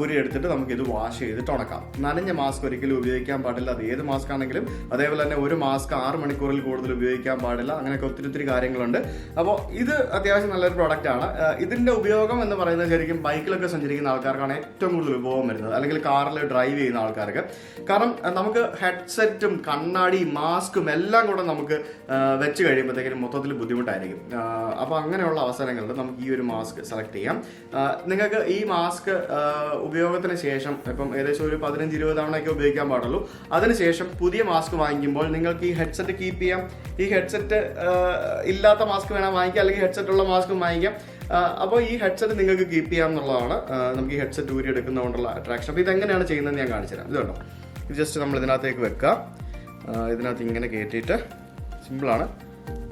ഊരി എടുത്തിട്ട് നമുക്ക് ഇത് വാഷ് ചെയ്തിട്ട് ഉണക്കാം. നനഞ്ഞ മാസ്ക് ഒരിക്കലും ഉപയോഗിക്കാൻ പാടില്ല, അത് ഏത് മാസ്ക് ആണെങ്കിലും. അതേപോലെ തന്നെ ഒരു മാസ്ക് 6 മണിക്കൂറിൽ കൂടുതൽ ഉപയോഗിക്കാൻ പാടില്ല. അങ്ങനെയൊക്കെ ഒത്തിരി കാര്യങ്ങളുണ്ട്. അപ്പോൾ ഇത് അത്യാവശ്യം നല്ലൊരു പ്രോഡക്റ്റ് ആണ്. ഇതിന്റെ ഉപയോഗം എന്ന് പറയുന്നത് ശരിക്കും ബൈക്കിലൊക്കെ സഞ്ചരിക്കുന്ന ആൾക്കാർക്കാണ് ഏറ്റവും കൂടുതൽ ഉപയോഗം വരുന്നത്, അല്ലെങ്കിൽ കാറിൽ ഡ്രൈവ് ചെയ്യുന്ന ആൾക്കാർക്ക്. കാരണം നമുക്ക് ഹെഡ്സെറ്റും കണ്ണാടിയും മാസ്കും എല്ലാം കൂടെ നമുക്ക് വെച്ച് കഴിയുമ്പോഴത്തേക്കും മൊത്തത്തിൽ ബുദ്ധിമുട്ടായിരിക്കും. അപ്പോൾ അങ്ങനെയുള്ള അവസരങ്ങളിൽ നമുക്ക് ഈ ഒരു മാസ്ക് സെലക്ട് ചെയ്യാം. നിങ്ങൾക്ക് ഈ മാസ്ക് ഉപയോഗത്തിന് ശേഷം ഇപ്പം ഏകദേശം ഒരു 15-20 തവണയൊക്കെ ഉപയോഗിക്കാൻ പാടുള്ളൂ. അതിനുശേഷം പുതിയ മാസ്ക് വാങ്ങിക്കുമ്പോൾ നിങ്ങൾക്ക് ഈ ഹെഡ്സെറ്റ് കീപ്പ് ചെയ്യാം. ഈ ഹെഡ്സെറ്റ് ഇല്ലാത്ത മാസ്ക് വേണം വാങ്ങിക്കാം, അല്ലെങ്കിൽ ഹെഡ്സെറ്റ് ഉള്ള മാസ്കും വാങ്ങിക്കാം. അപ്പോൾ ഈ ഹെഡ്സെറ്റ് നിങ്ങൾക്ക് കീപ്പ് ചെയ്യാം എന്നുള്ളതാണ് നമുക്ക് ഈ ഹെഡ്സെറ്റ് ഊരി എടുക്കുന്നതുകൊണ്ടുള്ള അട്രാക്ഷൻ. അപ്പോൾ ഇതെങ്ങനെയാണ് ചെയ്യുന്നത് ഞാൻ കാണിച്ചു തരാം. ഇത് കണ്ടോ, ഇത് ജസ്റ്റ് നമ്മൾ ഇതിനകത്തേക്ക് വെക്കുക. ഇതിനകത്ത് ഇങ്ങനെ കയറ്റിയിട്ട് സിമ്പിളാണ്.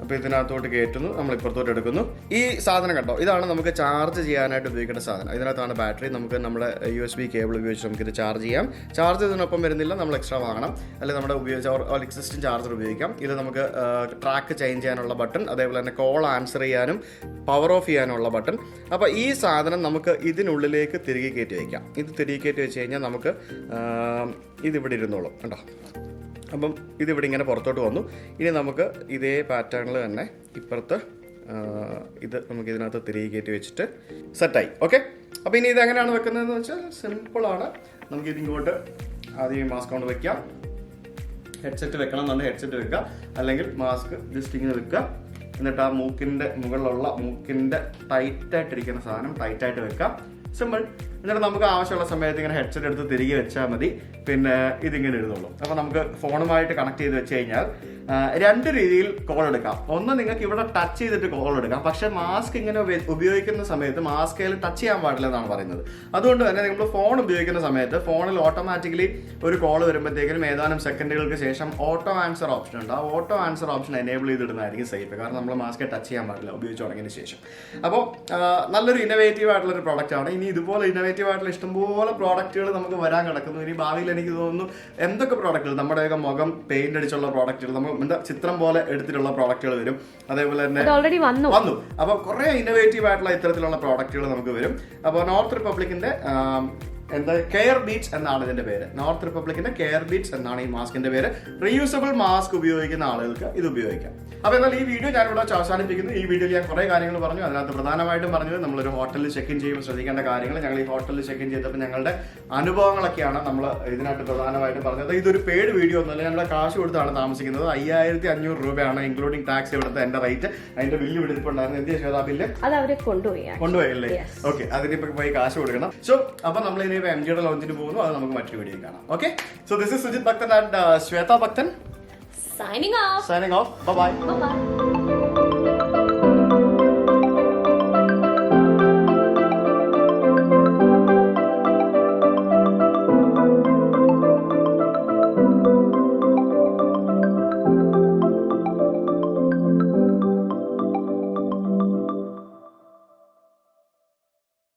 അപ്പോൾ ഇതിനകത്തോട്ട് കയറ്റുന്നു, നമ്മൾ ഇപ്പുറത്തോട്ട് എടുക്കുന്നു. ഈ സാധനം കണ്ടോ, ഇതാണ് നമുക്ക് ചാർജ് ചെയ്യാനായിട്ട് ഉപയോഗിക്കേണ്ട സാധനം. ഇതിനകത്താണ് ബാറ്ററി. നമുക്ക് നമ്മുടെ USB കേബിൾ ഉപയോഗിച്ച് നമുക്കിത് ചാർജ് ചെയ്യാം. ചാർജ് ഇതിനൊപ്പം വരുന്നില്ല, നമ്മൾ എക്സ്ട്രാ വാങ്ങണം. അല്ലെങ്കിൽ നമ്മുടെ ഉപയോഗിച്ച എക്സിസ്റ്റിംഗ് ചാർജർ ഉപയോഗിക്കാം. ഇത് നമുക്ക് ട്രാക്ക് ചേഞ്ച് ചെയ്യാനുള്ള ബട്ടൺ, അതേപോലെ തന്നെ കോൾ ആൻസർ ചെയ്യാനും പവർ ഓഫ് ചെയ്യാനുള്ള ബട്ടൺ. അപ്പോൾ ഈ സാധനം നമുക്ക് ഇതിനുള്ളിലേക്ക് തിരികെ കയറ്റി വയ്ക്കാം. ഇത് തിരികെ കയറ്റി വെച്ച് കഴിഞ്ഞാൽ നമുക്ക് ഇതിവിടെ ഇരുന്നോളും കണ്ടോ. അപ്പം ഇതിവിടെ ഇങ്ങനെ പുറത്തോട്ട് വന്നു. ഇനി നമുക്ക് ഇതേ പാറ്റേണിൽ തന്നെ ഇപ്പുറത്ത് ഇത് നമുക്ക് ഇതിനകത്ത് തിരികെ കയറ്റി വെച്ചിട്ട് സെറ്റായി. ഓക്കെ, അപ്പോൾ ഇനി ഇത് എങ്ങനെയാണ് വെക്കുന്നതെന്ന് വെച്ചാൽ സിമ്പിളാണ്. നമുക്കിത് ഇങ്ങോട്ട് ആദ്യം മാസ്ക് കൊണ്ട് വെക്കാം. ഹെഡ്സെറ്റ് വെക്കണം എന്നുണ്ടെങ്കിൽ ഹെഡ്സെറ്റ് വെക്കുക, അല്ലെങ്കിൽ മാസ്ക് ജസ്റ്റ് ഇങ്ങനെ വെക്കുക. എന്നിട്ട് ആ മൂക്കിൻ്റെ മുകളിലുള്ള മൂക്കിൻ്റെ ടൈറ്റായിട്ടിരിക്കുന്ന സാധനം ടൈറ്റായിട്ട് വെക്കാം. സിമ്പിൾ. എന്നിട്ട് നമുക്ക് ആവശ്യമുള്ള സമയത്ത് ഇങ്ങനെ ഹെഡ്സെറ്റ് എടുത്ത് തിരികെ വെച്ചാൽ മതി. പിന്നെ ഇതിങ്ങനെ ഇരുന്നുള്ളൂ. അപ്പോൾ നമുക്ക് ഫോണുമായിട്ട് കണക്ട് ചെയ്ത് വെച്ച് കഴിഞ്ഞാൽ 2 രീതിയിൽ കോൾ എടുക്കാം. ഒന്ന്, നിങ്ങൾക്ക് ഇവിടെ ടച്ച് ചെയ്തിട്ട് കോൾ എടുക്കാം. പക്ഷേ മാസ്ക് ഇങ്ങനെ ഉപയോഗിക്കുന്ന സമയത്ത് മാസ്കയിൽ ടച്ച് ചെയ്യാൻ പാടില്ല എന്നാണ് പറയുന്നത്. അതുകൊണ്ട് തന്നെ നിങ്ങൾ ഫോൺ ഉപയോഗിക്കുന്ന സമയത്ത് ഫോണിൽ ഓട്ടോമാറ്റിക്കലി ഒരു കോൾ വരുമ്പോഴത്തേക്കും ഏതാനും സെക്കൻഡുകൾക്ക് ശേഷം ഓട്ടോ ആൻസർ ഓപ്ഷൻ ഉണ്ട്. ആ ഓട്ടോ ആൻസർ ഓപ്ഷൻ എനേബിൾ ചെയ്തിടുന്നതായിരിക്കും സേഫ്. കാരണം നമ്മൾ മാസ്ക് ടച്ച് ചെയ്യാൻ പാടില്ല ഉപയോഗിച്ച് തുടങ്ങിയതിന് ശേഷം. അപ്പോൾ നല്ലൊരു ഇന്നോവേറ്റീവ് ആയിട്ടുള്ളൊരു പ്രോഡക്റ്റ് ആണ്. ഇനി ഇതുപോലെ ഇന്നോവേറ്റീവ് ആയിട്ടുള്ള ഇഷ്ടംപോലെ പ്രോഡക്റ്റുകൾ നമുക്ക് വരാൻ കിടക്കുന്നു. ഇനി ഭാവിയിൽ എനിക്ക് തോന്നുന്നു എന്തൊക്കെ പ്രോഡക്റ്റുകൾ, നമ്മുടെയൊക്കെ മുഖം പെയിന്റ് അടിച്ചുള്ള പ്രോഡക്റ്റുകൾ, നമ്മൾ എന്താ ചിത്രം പോലെ എടുത്തിട്ടുള്ള പ്രോഡക്റ്റുകൾ വരും. അതേപോലെ തന്നെ ഓൾറെഡി വന്നു. അപ്പോൾ കുറെ ഇന്നോവേറ്റീവ് ആയിട്ടുള്ള ഇത്തരത്തിലുള്ള പ്രോഡക്റ്റുകൾ നമുക്ക് വരും. അപ്പോൾ നോർത്ത് റിപ്പബ്ലിക്കിന്റെ എന്താ കെയർ ബീറ്റ്സ് എന്നാണ് ഇതിന്റെ പേര്. നോർത്ത് റിപ്പബ്ലിക്കിന്റെ കെയർ ബീറ്റ്സ് എന്നാണ് ഈ മാസ്കിന്റെ പേര്. റീയൂസബിൾ മാസ്ക് ഉപയോഗിക്കുന്ന ആളുകൾക്ക് ഇത് ഉപയോഗിക്കാം. അപ്പോൾ എന്നാൽ ഈ വീഡിയോ ഞാനിവിടെ അവസാനിപ്പിക്കുന്നു. ഈ വീഡിയോയിൽ ഞാൻ കുറേ കാര്യങ്ങൾ പറഞ്ഞു. അതിനകത്ത് പ്രധാനമായിട്ടും പറഞ്ഞത് നമ്മളൊരു ഹോട്ടലിൽ ചെക്ക് ഇൻ ചെയ്യുമ്പോൾ ശ്രദ്ധിക്കേണ്ട കാര്യങ്ങൾ. ഞങ്ങൾ ഈ ഹോട്ടലിൽ ചെക്ക് ഇൻ ചെയ്തപ്പോൾ ഞങ്ങളുടെ അനുഭവങ്ങളൊക്കെയാണ് നമ്മൾ ഇതിനകത്ത് പ്രധാനമായിട്ടും പറഞ്ഞത്. ഇതൊരു പെയ്ഡ് വീഡിയോ ഒന്നുമല്ല, ഞങ്ങളുടെ കാശ് കൊടുത്താണ് താമസിക്കുന്നത്. 5500 രൂപയാണ് ഇൻക്ലൂഡിംഗ് ടാക്സ് ഇവിടുത്തെ എന്റെ റേറ്റ്. അതിന്റെ ബില്ല് വിളിപ്പുണ്ടായിരുന്നു. എന്ത് ചെയ്താ ബില്ല് കൊണ്ടുപോയല്ലേ? ഓക്കെ, അതിനിപ്പോ പോയി കാശ് കൊടുക്കണം. സോ അപ്പൊ നമ്മൾ ഇനി MGയുടെ ലോഞ്ചിന് പോകുന്നു. അത് നമുക്ക് മറ്റൊരു വീഡിയോ കാണാം. Okay, so this is Sujith ഭക്തൻ ആൻഡ് ശ്വേത ഭക്തൻ signing off. Signing off. Bye bye. Bye bye.